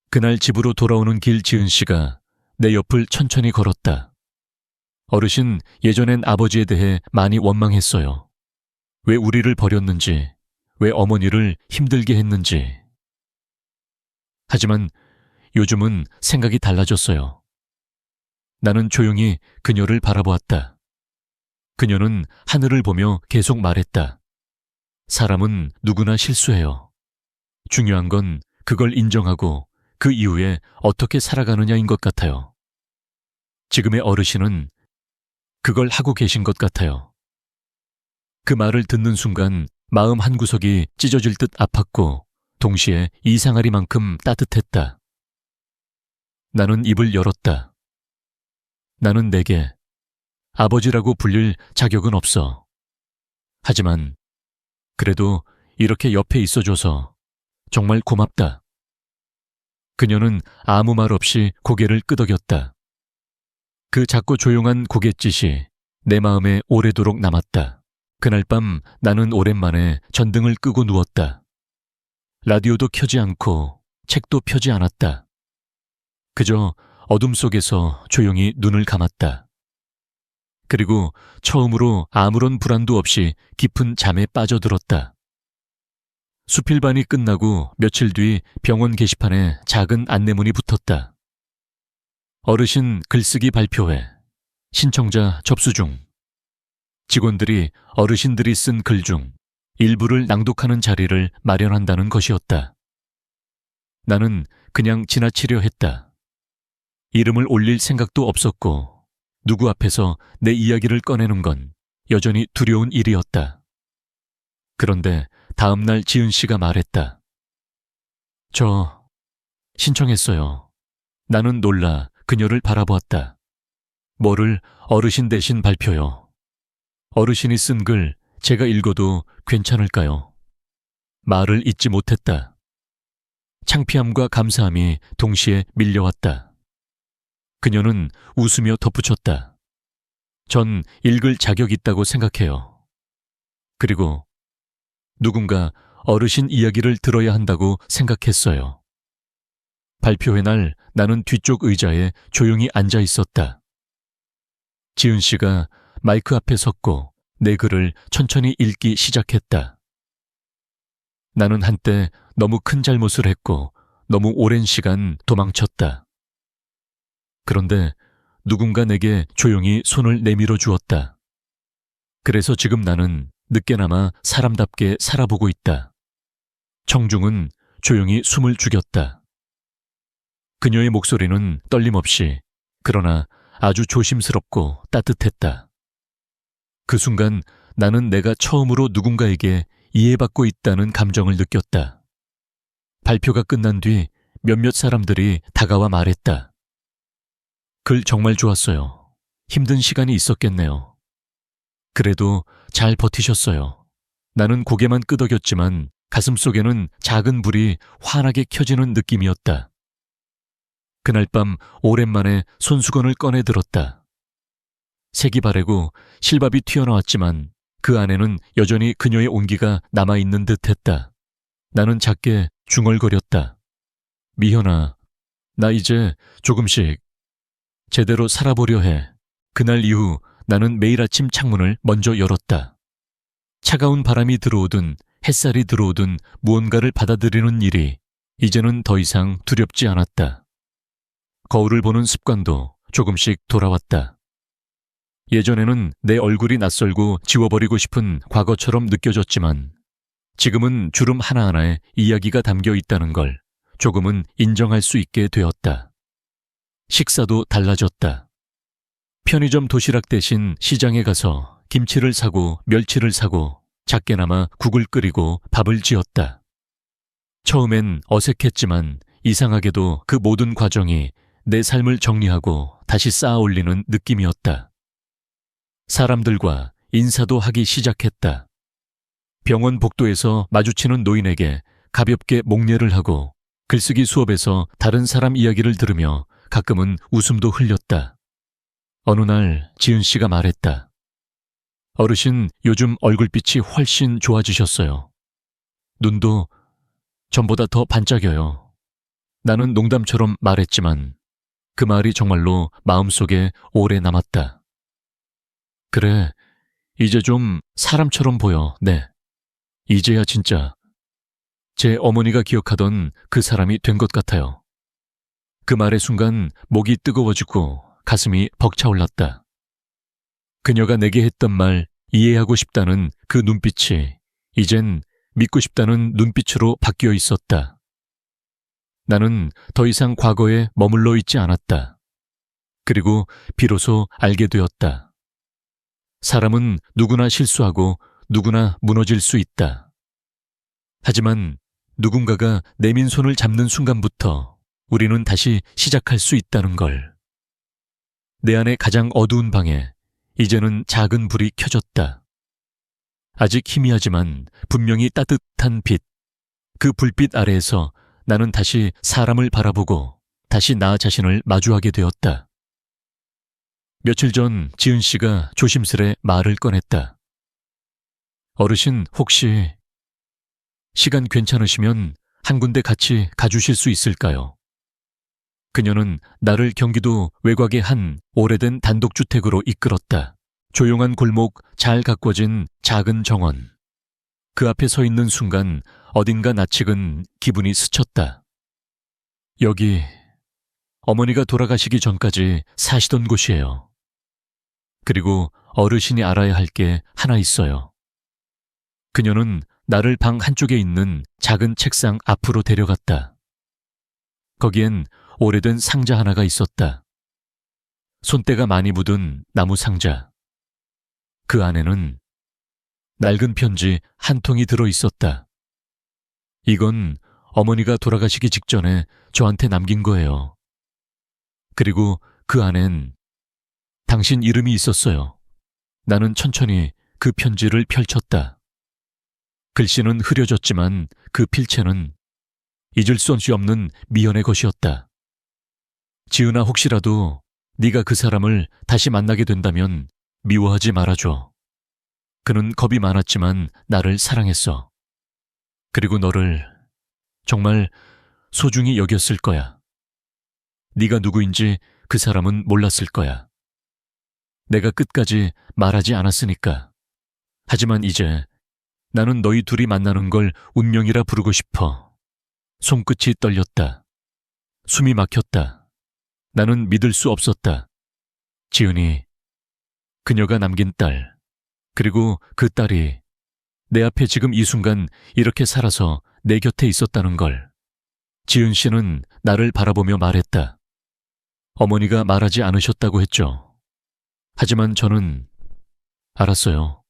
그날 집으로 돌아오는 길 지은 씨가 내 옆을 천천히 걸었다. 어르신, 예전엔 아버지에 대해 많이 원망했어요. 왜 우리를 버렸는지, 왜 어머니를 힘들게 했는지. 하지만 요즘은 생각이 달라졌어요. 나는 조용히 그녀를 바라보았다. 그녀는 하늘을 보며 계속 말했다. 사람은 누구나 실수해요. 중요한 건 그걸 인정하고 그 이후에 어떻게 살아가느냐인 것 같아요. 지금의 어르신은 그걸 하고 계신 것 같아요. 그 말을 듣는 순간 마음 한구석이 찢어질 듯 아팠고 동시에 이상하리만큼 따뜻했다. 나는 입을 열었다. 나는 내게 아버지라고 불릴 자격은 없어. 하지만 그래도 이렇게 옆에 있어줘서 정말 고맙다. 그녀는 아무 말 없이 고개를 끄덕였다. 그 작고 조용한 고갯짓이 내 마음에 오래도록 남았다. 그날 밤 나는 오랜만에 전등을 끄고 누웠다. 라디오도 켜지 않고 책도 펴지 않았다. 그저 어둠 속에서 조용히 눈을 감았다. 그리고 처음으로 아무런 불안도 없이 깊은 잠에 빠져들었다. 수필반이 끝나고 며칠 뒤 병원 게시판에 작은 안내문이 붙었다. 어르신 글쓰기 발표회, 신청자 접수 중. 직원들이 어르신들이 쓴 글 중 일부를 낭독하는 자리를 마련한다는 것이었다. 나는 그냥 지나치려 했다. 이름을 올릴 생각도 없었고 누구 앞에서 내 이야기를 꺼내는 건 여전히 두려운 일이었다. 그런데 다음 날 지은 씨가 말했다. 저 신청했어요. 나는 놀라 그녀를 바라보았다. 뭐를 어르신 대신 발표요. 어르신이 쓴 글 제가 읽어도 괜찮을까요? 말을 잇지 못했다. 창피함과 감사함이 동시에 밀려왔다. 그녀는 웃으며 덧붙였다. 전 읽을 자격 있다고 생각해요. 그리고 누군가 어르신 이야기를 들어야 한다고 생각했어요. 발표회 날 나는 뒤쪽 의자에 조용히 앉아 있었다. 지은 씨가 마이크 앞에 섰고 내 글을 천천히 읽기 시작했다. 나는 한때 너무 큰 잘못을 했고 너무 오랜 시간 도망쳤다. 그런데 누군가 내게 조용히 손을 내밀어 주었다. 그래서 지금 나는 늦게나마 사람답게 살아보고 있다. 청중은 조용히 숨을 죽였다. 그녀의 목소리는 떨림없이 그러나 아주 조심스럽고 따뜻했다. 그 순간 나는 내가 처음으로 누군가에게 이해받고 있다는 감정을 느꼈다. 발표가 끝난 뒤 몇몇 사람들이 다가와 말했다. 글 정말 좋았어요. 힘든 시간이 있었겠네요. 그래도 잘 버티셨어요. 나는 고개만 끄덕였지만 가슴속에는 작은 불이 환하게 켜지는 느낌이었다. 그날 밤 오랜만에 손수건을 꺼내 들었다. 색이 바래고 실밥이 튀어나왔지만 그 안에는 여전히 그녀의 온기가 남아있는 듯했다. 나는 작게 중얼거렸다. 미현아, 나 이제 조금씩 제대로 살아보려 해. 그날 이후 나는 매일 아침 창문을 먼저 열었다. 차가운 바람이 들어오든 햇살이 들어오든 무언가를 받아들이는 일이 이제는 더 이상 두렵지 않았다. 거울을 보는 습관도 조금씩 돌아왔다. 예전에는 내 얼굴이 낯설고 지워버리고 싶은 과거처럼 느껴졌지만 지금은 주름 하나하나에 이야기가 담겨 있다는 걸 조금은 인정할 수 있게 되었다. 식사도 달라졌다. 편의점 도시락 대신 시장에 가서 김치를 사고 멸치를 사고 작게나마 국을 끓이고 밥을 지었다. 처음엔 어색했지만 이상하게도 그 모든 과정이 내 삶을 정리하고 다시 쌓아 올리는 느낌이었다. 사람들과 인사도 하기 시작했다. 병원 복도에서 마주치는 노인에게 가볍게 목례를 하고 글쓰기 수업에서 다른 사람 이야기를 들으며 가끔은 웃음도 흘렸다. 어느 날 지은 씨가 말했다. 어르신 요즘 얼굴빛이 훨씬 좋아지셨어요. 눈도 전보다 더 반짝여요. 나는 농담처럼 말했지만 그 말이 정말로 마음속에 오래 남았다. 그래, 이제 좀 사람처럼 보여, 네. 이제야 진짜 제 어머니가 기억하던 그 사람이 된 것 같아요. 그 말의 순간 목이 뜨거워지고 가슴이 벅차올랐다. 그녀가 내게 했던 말 이해하고 싶다는 그 눈빛이 이젠 믿고 싶다는 눈빛으로 바뀌어 있었다. 나는 더 이상 과거에 머물러 있지 않았다. 그리고 비로소 알게 되었다. 사람은 누구나 실수하고 누구나 무너질 수 있다. 하지만 누군가가 내민 손을 잡는 순간부터 우리는 다시 시작할 수 있다는 걸. 내 안의 가장 어두운 방에 이제는 작은 불이 켜졌다. 아직 희미하지만 분명히 따뜻한 빛. 그 불빛 아래에서 나는 다시 사람을 바라보고 다시 나 자신을 마주하게 되었다. 며칠 전 지은 씨가 조심스레 말을 꺼냈다. 어르신 혹시 시간 괜찮으시면 한 군데 같이 가주실 수 있을까요? 그녀는 나를 경기도 외곽의 한 오래된 단독주택으로 이끌었다. 조용한 골목, 잘 가꿔진 작은 정원. 그 앞에 서 있는 순간 어딘가 낯익은 기분이 스쳤다. 여기 어머니가 돌아가시기 전까지 사시던 곳이에요. 그리고 어르신이 알아야 할 게 하나 있어요. 그녀는 나를 방 한쪽에 있는 작은 책상 앞으로 데려갔다. 거기엔 오래된 상자 하나가 있었다. 손때가 많이 묻은 나무 상자. 그 안에는 낡은 편지 한 통이 들어 있었다. 이건 어머니가 돌아가시기 직전에 저한테 남긴 거예요. 그리고 그 안엔 당신 이름이 있었어요. 나는 천천히 그 편지를 펼쳤다. 글씨는 흐려졌지만 그 필체는 잊을 수 없는 미연의 것이었다. 지은아, 혹시라도 네가 그 사람을 다시 만나게 된다면 미워하지 말아줘. 그는 겁이 많았지만 나를 사랑했어. 그리고 너를 정말 소중히 여겼을 거야. 네가 누구인지 그 사람은 몰랐을 거야. 내가 끝까지 말하지 않았으니까. 하지만 이제 나는 너희 둘이 만나는 걸 운명이라 부르고 싶어. 손끝이 떨렸다. 숨이 막혔다. 나는 믿을 수 없었다. 지은이, 그녀가 남긴 딸, 그리고 그 딸이 내 앞에 지금 이 순간 이렇게 살아서 내 곁에 있었다는 걸. 지은 씨는 나를 바라보며 말했다. 어머니가 말하지 않으셨다고 했죠. 하지만 저는 알았어요.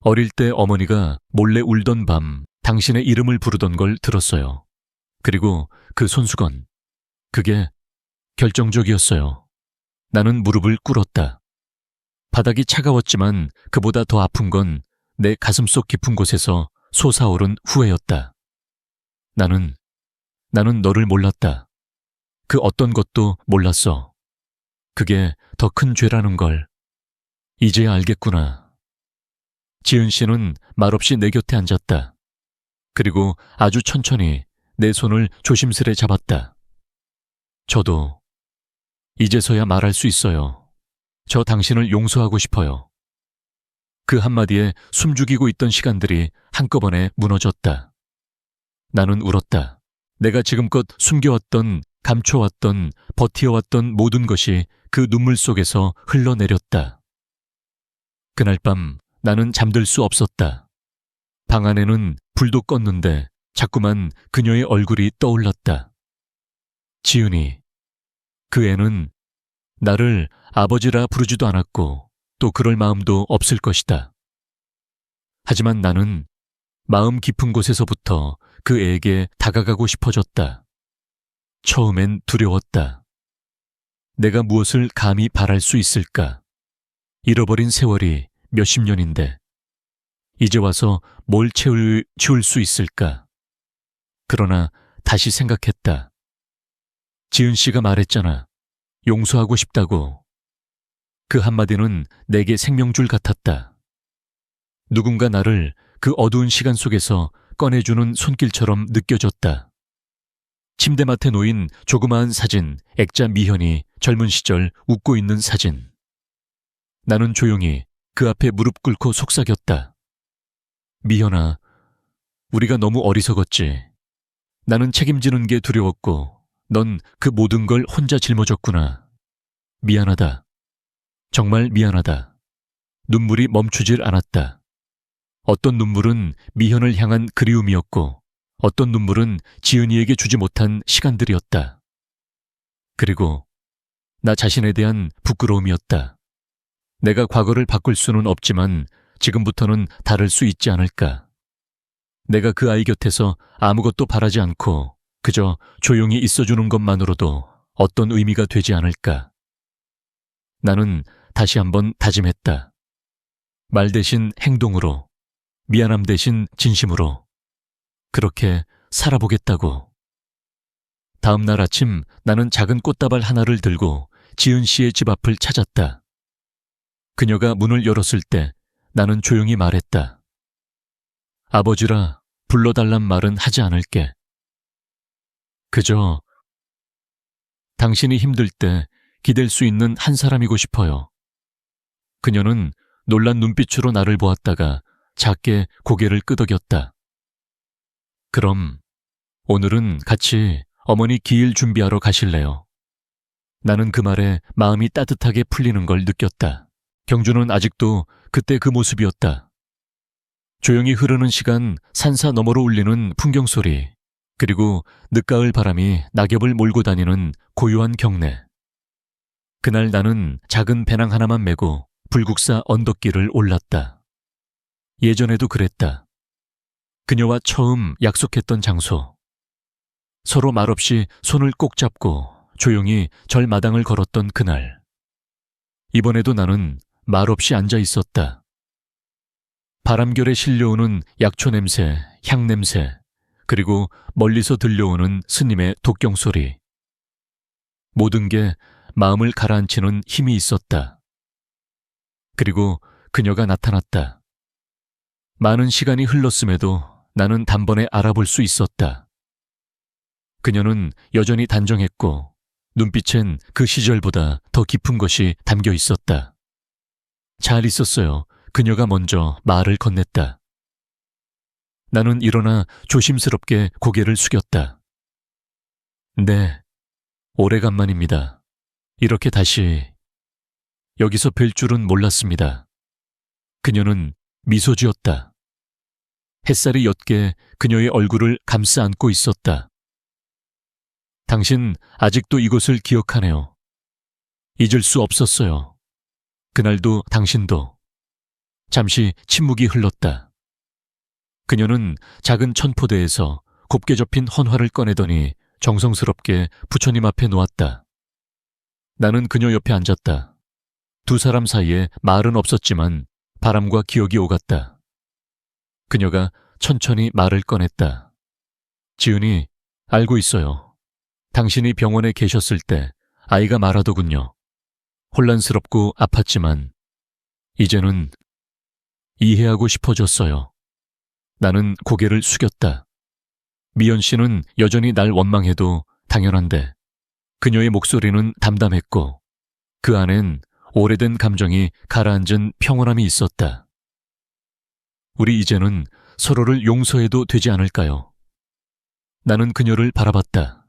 어릴 때 어머니가 몰래 울던 밤 당신의 이름을 부르던 걸 들었어요. 그리고 그 손수건, 그게 결정적이었어요. 나는 무릎을 꿇었다. 바닥이 차가웠지만 그보다 더 아픈 건 내 가슴속 깊은 곳에서 솟아오른 후회였다. 나는 너를 몰랐다. 그 어떤 것도 몰랐어. 그게 더 큰 죄라는 걸. 이제야 알겠구나. 지은 씨는 말없이 내 곁에 앉았다. 그리고 아주 천천히 내 손을 조심스레 잡았다. 저도 이제서야 말할 수 있어요. 저 당신을 용서하고 싶어요. 그 한마디에 숨죽이고 있던 시간들이 한꺼번에 무너졌다. 나는 울었다. 내가 지금껏 숨겨왔던, 감춰왔던, 버티어왔던 모든 것이 그 눈물 속에서 흘러내렸다. 그날 밤 나는 잠들 수 없었다. 방 안에는 불도 껐는데 자꾸만 그녀의 얼굴이 떠올랐다. 지은이, 그 애는 나를 아버지라 부르지도 않았고 또 그럴 마음도 없을 것이다. 하지만 나는 마음 깊은 곳에서부터 그 애에게 다가가고 싶어졌다. 처음엔 두려웠다. 내가 무엇을 감히 바랄 수 있을까? 잃어버린 세월이 몇십 년인데 이제 와서 뭘 치울 수 있을까? 그러나 다시 생각했다. 지은 씨가 말했잖아. 용서하고 싶다고. 그 한마디는 내게 생명줄 같았다. 누군가 나를 그 어두운 시간 속에서 꺼내주는 손길처럼 느껴졌다. 침대맡에 놓인 조그마한 사진, 액자 미현이 젊은 시절 웃고 있는 사진. 나는 조용히 그 앞에 무릎 꿇고 속삭였다. 미현아, 우리가 너무 어리석었지. 나는 책임지는 게 두려웠고 넌 그 모든 걸 혼자 짊어졌구나. 미안하다. 정말 미안하다. 눈물이 멈추질 않았다. 어떤 눈물은 미현을 향한 그리움이었고 어떤 눈물은 지은이에게 주지 못한 시간들이었다. 그리고 나 자신에 대한 부끄러움이었다. 내가 과거를 바꿀 수는 없지만 지금부터는 다를 수 있지 않을까. 내가 그 아이 곁에서 아무것도 바라지 않고 그저 조용히 있어주는 것만으로도 어떤 의미가 되지 않을까. 나는 다시 한번 다짐했다. 말 대신 행동으로, 미안함 대신 진심으로 그렇게 살아보겠다고. 다음 날 아침 나는 작은 꽃다발 하나를 들고 지은 씨의 집 앞을 찾았다. 그녀가 문을 열었을 때 나는 조용히 말했다. 아버지라 불러달란 말은 하지 않을게. 그저 당신이 힘들 때 기댈 수 있는 한 사람이고 싶어요. 그녀는 놀란 눈빛으로 나를 보았다가 작게 고개를 끄덕였다. 그럼 오늘은 같이 어머니 기일 준비하러 가실래요? 나는 그 말에 마음이 따뜻하게 풀리는 걸 느꼈다. 경주는 아직도 그때 그 모습이었다. 조용히 흐르는 시간, 산사 너머로 울리는 풍경소리, 그리고 늦가을 바람이 낙엽을 몰고 다니는 고요한 경내. 그날 나는 작은 배낭 하나만 메고 불국사 언덕길을 올랐다. 예전에도 그랬다. 그녀와 처음 약속했던 장소. 서로 말없이 손을 꼭 잡고 조용히 절마당을 걸었던 그날. 이번에도 나는 말없이 앉아 있었다. 바람결에 실려오는 약초 냄새, 향 냄새, 그리고 멀리서 들려오는 스님의 독경 소리. 모든 게 마음을 가라앉히는 힘이 있었다. 그리고 그녀가 나타났다. 많은 시간이 흘렀음에도 나는 단번에 알아볼 수 있었다. 그녀는 여전히 단정했고 눈빛엔 그 시절보다 더 깊은 것이 담겨 있었다. 잘 있었어요. 그녀가 먼저 말을 건넸다. 나는 일어나 조심스럽게 고개를 숙였다. 네, 오래간만입니다. 이렇게 다시 여기서 뵐 줄은 몰랐습니다. 그녀는 미소 지었다. 햇살이 옅게 그녀의 얼굴을 감싸 안고 있었다. 당신 아직도 이곳을 기억하네요. 잊을 수 없었어요. 그날도 당신도. 잠시 침묵이 흘렀다. 그녀는 작은 천포대에서 곱게 접힌 헌화를 꺼내더니 정성스럽게 부처님 앞에 놓았다. 나는 그녀 옆에 앉았다. 두 사람 사이에 말은 없었지만 바람과 기억이 오갔다. 그녀가 천천히 말을 꺼냈다. 지은이, 알고 있어요. 당신이 병원에 계셨을 때 아이가 말하더군요. 혼란스럽고 아팠지만 이제는 이해하고 싶어졌어요. 나는 고개를 숙였다. 미연 씨는 여전히 날 원망해도 당연한데 그녀의 목소리는 담담했고 그 안엔 오래된 감정이 가라앉은 평온함이 있었다. 우리 이제는 서로를 용서해도 되지 않을까요? 나는 그녀를 바라봤다.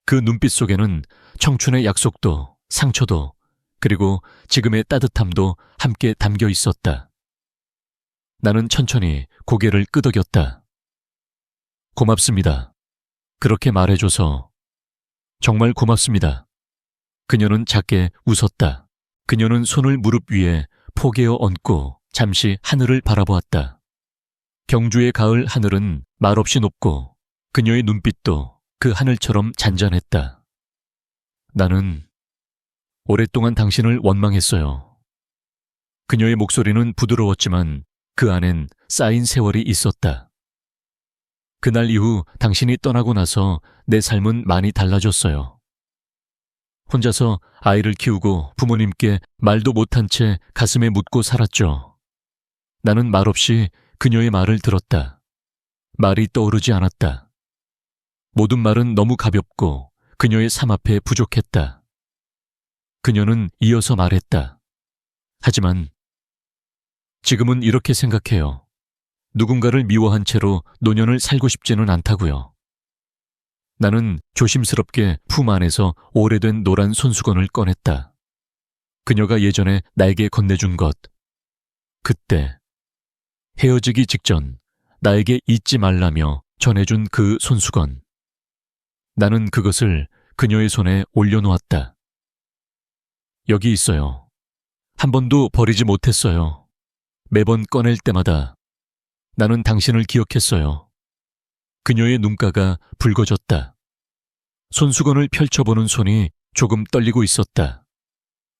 그 눈빛 속에는 청춘의 약속도 상처도 그리고 지금의 따뜻함도 함께 담겨 있었다. 나는 천천히 고개를 끄덕였다. 고맙습니다. 그렇게 말해줘서 정말 고맙습니다. 그녀는 작게 웃었다. 그녀는 손을 무릎 위에 포개어 얹고 잠시 하늘을 바라보았다. 경주의 가을 하늘은 말없이 높고 그녀의 눈빛도 그 하늘처럼 잔잔했다. 나는 오랫동안 당신을 원망했어요. 그녀의 목소리는 부드러웠지만 그 안엔 쌓인 세월이 있었다. 그날 이후 당신이 떠나고 나서 내 삶은 많이 달라졌어요. 혼자서 아이를 키우고 부모님께 말도 못한 채 가슴에 묻고 살았죠. 나는 말없이 그녀의 말을 들었다. 말이 떠오르지 않았다. 모든 말은 너무 가볍고 그녀의 삶 앞에 부족했다. 그녀는 이어서 말했다. 하지만 지금은 이렇게 생각해요. 누군가를 미워한 채로 노년을 살고 싶지는 않다고요. 나는 조심스럽게 품 안에서 오래된 노란 손수건을 꺼냈다. 그녀가 예전에 나에게 건네준 것. 그때 헤어지기 직전 나에게 잊지 말라며 전해준 그 손수건. 나는 그것을 그녀의 손에 올려놓았다. 여기 있어요. 한 번도 버리지 못했어요. 매번 꺼낼 때마다 나는 당신을 기억했어요. 그녀의 눈가가 붉어졌다. 손수건을 펼쳐보는 손이 조금 떨리고 있었다.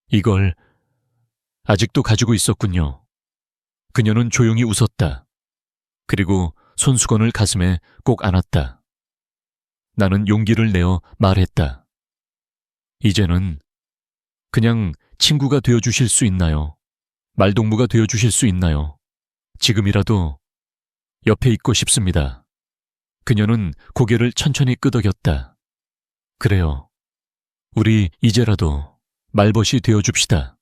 이걸 아직도 가지고 있었군요. 그녀는 조용히 웃었다. 그리고 손수건을 가슴에 꼭 안았다. 나는 용기를 내어 말했다. 이제는 그냥 친구가 되어주실 수 있나요? 말동무가 되어주실 수 있나요? 지금이라도 옆에 있고 싶습니다. 그녀는 고개를 천천히 끄덕였다. 그래요. 우리 이제라도 말벗이 되어줍시다.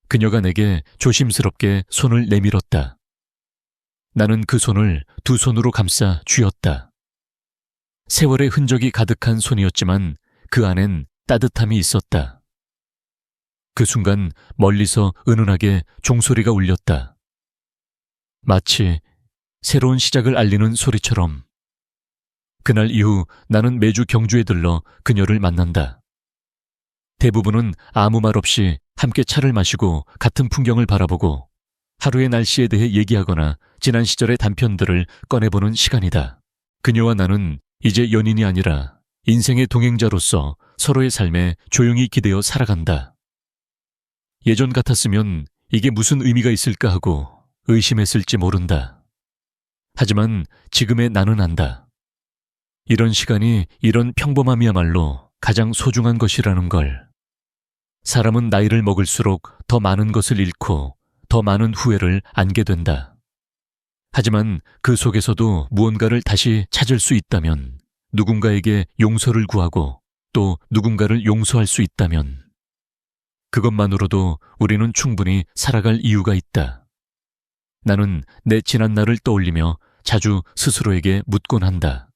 그녀가 내게 조심스럽게 손을 내밀었다. 나는 그 손을 두 손으로 감싸 쥐었다. 세월의 흔적이 가득한 손이었지만 그 안엔 따뜻함이 있었다. 그 순간 멀리서 은은하게 종소리가 울렸다. 마치 새로운 시작을 알리는 소리처럼. 그날 이후 나는 매주 경주에 들러 그녀를 만난다. 대부분은 아무 말 없이 함께 차를 마시고 같은 풍경을 바라보고 하루의 날씨에 대해 얘기하거나 지난 시절의 단편들을 꺼내보는 시간이다. 그녀와 나는 이제 연인이 아니라 인생의 동행자로서 서로의 삶에 조용히 기대어 살아간다. 예전 같았으면 이게 무슨 의미가 있을까 하고 의심했을지 모른다. 하지만 지금의 나는 안다. 이런 시간이, 이런 평범함이야말로 가장 소중한 것이라는 걸. 사람은 나이를 먹을수록 더 많은 것을 잃고 더 많은 후회를 안게 된다. 하지만 그 속에서도 무언가를 다시 찾을 수 있다면, 누군가에게 용서를 구하고 또 누군가를 용서할 수 있다면 그것만으로도 우리는 충분히 살아갈 이유가 있다. 나는 내 지난 날을 떠올리며 자주 스스로에게 묻곤 한다.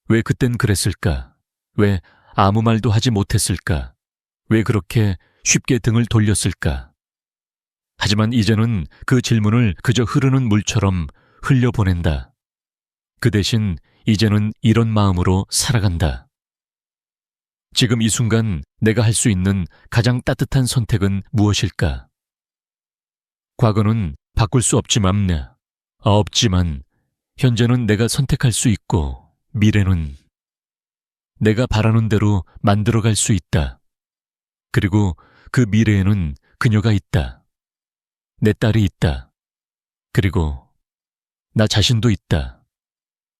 왜 그땐 그랬을까? 왜 아무 말도 하지 못했을까? 왜 그렇게 쉽게 등을 돌렸을까? 하지만 이제는 그 질문을 그저 흐르는 물처럼 흘려보낸다. 그 대신 이제는 이런 마음으로 살아간다. 지금 이 순간 내가 할 수 있는 가장 따뜻한 선택은 무엇일까? 과거는 바꿀 수 없지만 현재는 내가 선택할 수 있고 미래는 내가 바라는 대로 만들어갈 수 있다. 그리고 그 미래에는 그녀가 있다. 내 딸이 있다. 그리고 나 자신도 있다.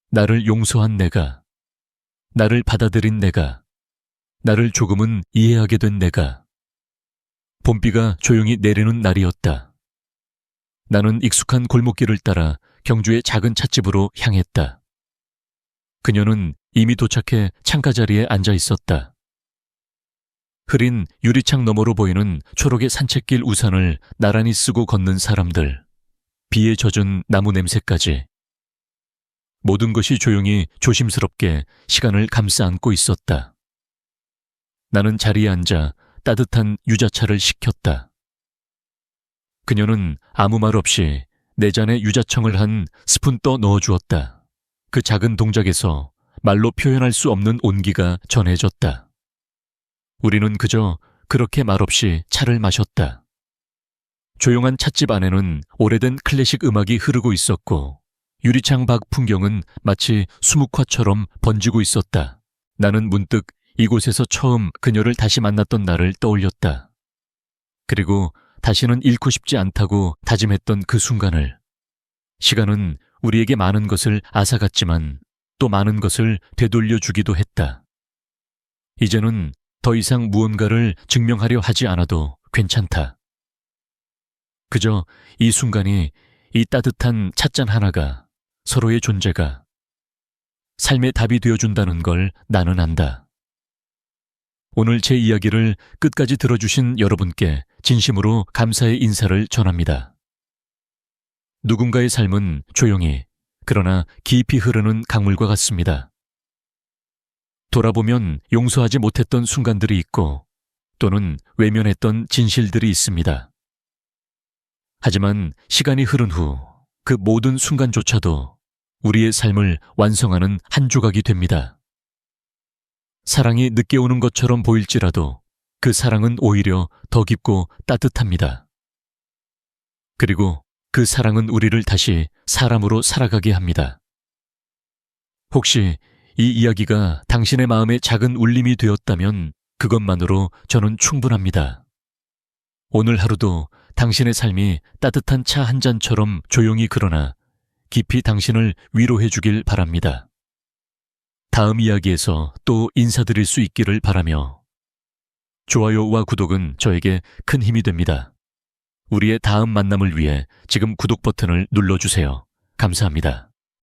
나를 용서한 내가, 나를 받아들인 내가, 나를 조금은 이해하게 된 내가. 봄비가 조용히 내리는 날이었다. 나는 익숙한 골목길을 따라 경주의 작은 찻집으로 향했다. 그녀는 이미 도착해 창가 자리에 앉아 있었다. 흐린 유리창 너머로 보이는 초록의 산책길 우산을 나란히 쓰고 걷는 사람들, 비에 젖은 나무 냄새까지. 모든 것이 조용히 조심스럽게 시간을 감싸 안고 있었다. 나는 자리에 앉아 따뜻한 유자차를 시켰다. 그녀는 아무 말 없이 내 잔에 유자청을 한 스푼 떠 넣어주었다. 그 작은 동작에서 말로 표현할 수 없는 온기가 전해졌다. 우리는 그저 그렇게 말없이 차를 마셨다. 조용한 찻집 안에는 오래된 클래식 음악이 흐르고 있었고 유리창 밖 풍경은 마치 수묵화처럼 번지고 있었다. 나는 문득 이곳에서 처음 그녀를 다시 만났던 날을 떠올렸다. 그리고 다시는 잃고 싶지 않다고 다짐했던 그 순간을. 시간은 우리에게 많은 것을 앗아갔지만 또 많은 것을 되돌려주기도 했다. 이제는 더 이상 무언가를 증명하려 하지 않아도 괜찮다. 그저 이 순간이, 이 따뜻한 찻잔 하나가, 서로의 존재가 삶의 답이 되어준다는 걸 나는 안다. 오늘 제 이야기를 끝까지 들어주신 여러분께 진심으로 감사의 인사를 전합니다. 누군가의 삶은 조용히, 그러나 깊이 흐르는 강물과 같습니다. 돌아보면 용서하지 못했던 순간들이 있고 또는 외면했던 진실들이 있습니다. 하지만 시간이 흐른 후 그 모든 순간조차도 우리의 삶을 완성하는 한 조각이 됩니다. 사랑이 늦게 오는 것처럼 보일지라도 그 사랑은 오히려 더 깊고 따뜻합니다. 그리고 그 사랑은 우리를 다시 사람으로 살아가게 합니다. 혹시 이 이야기가 당신의 마음에 작은 울림이 되었다면 그것만으로 저는 충분합니다. 오늘 하루도 당신의 삶이 따뜻한 차 한 잔처럼 조용히 그러나 깊이 당신을 위로해 주길 바랍니다. 다음 이야기에서 또 인사드릴 수 있기를 바라며 좋아요와 구독은 저에게 큰 힘이 됩니다. 우리의 다음 만남을 위해 지금 구독 버튼을 눌러주세요. 감사합니다.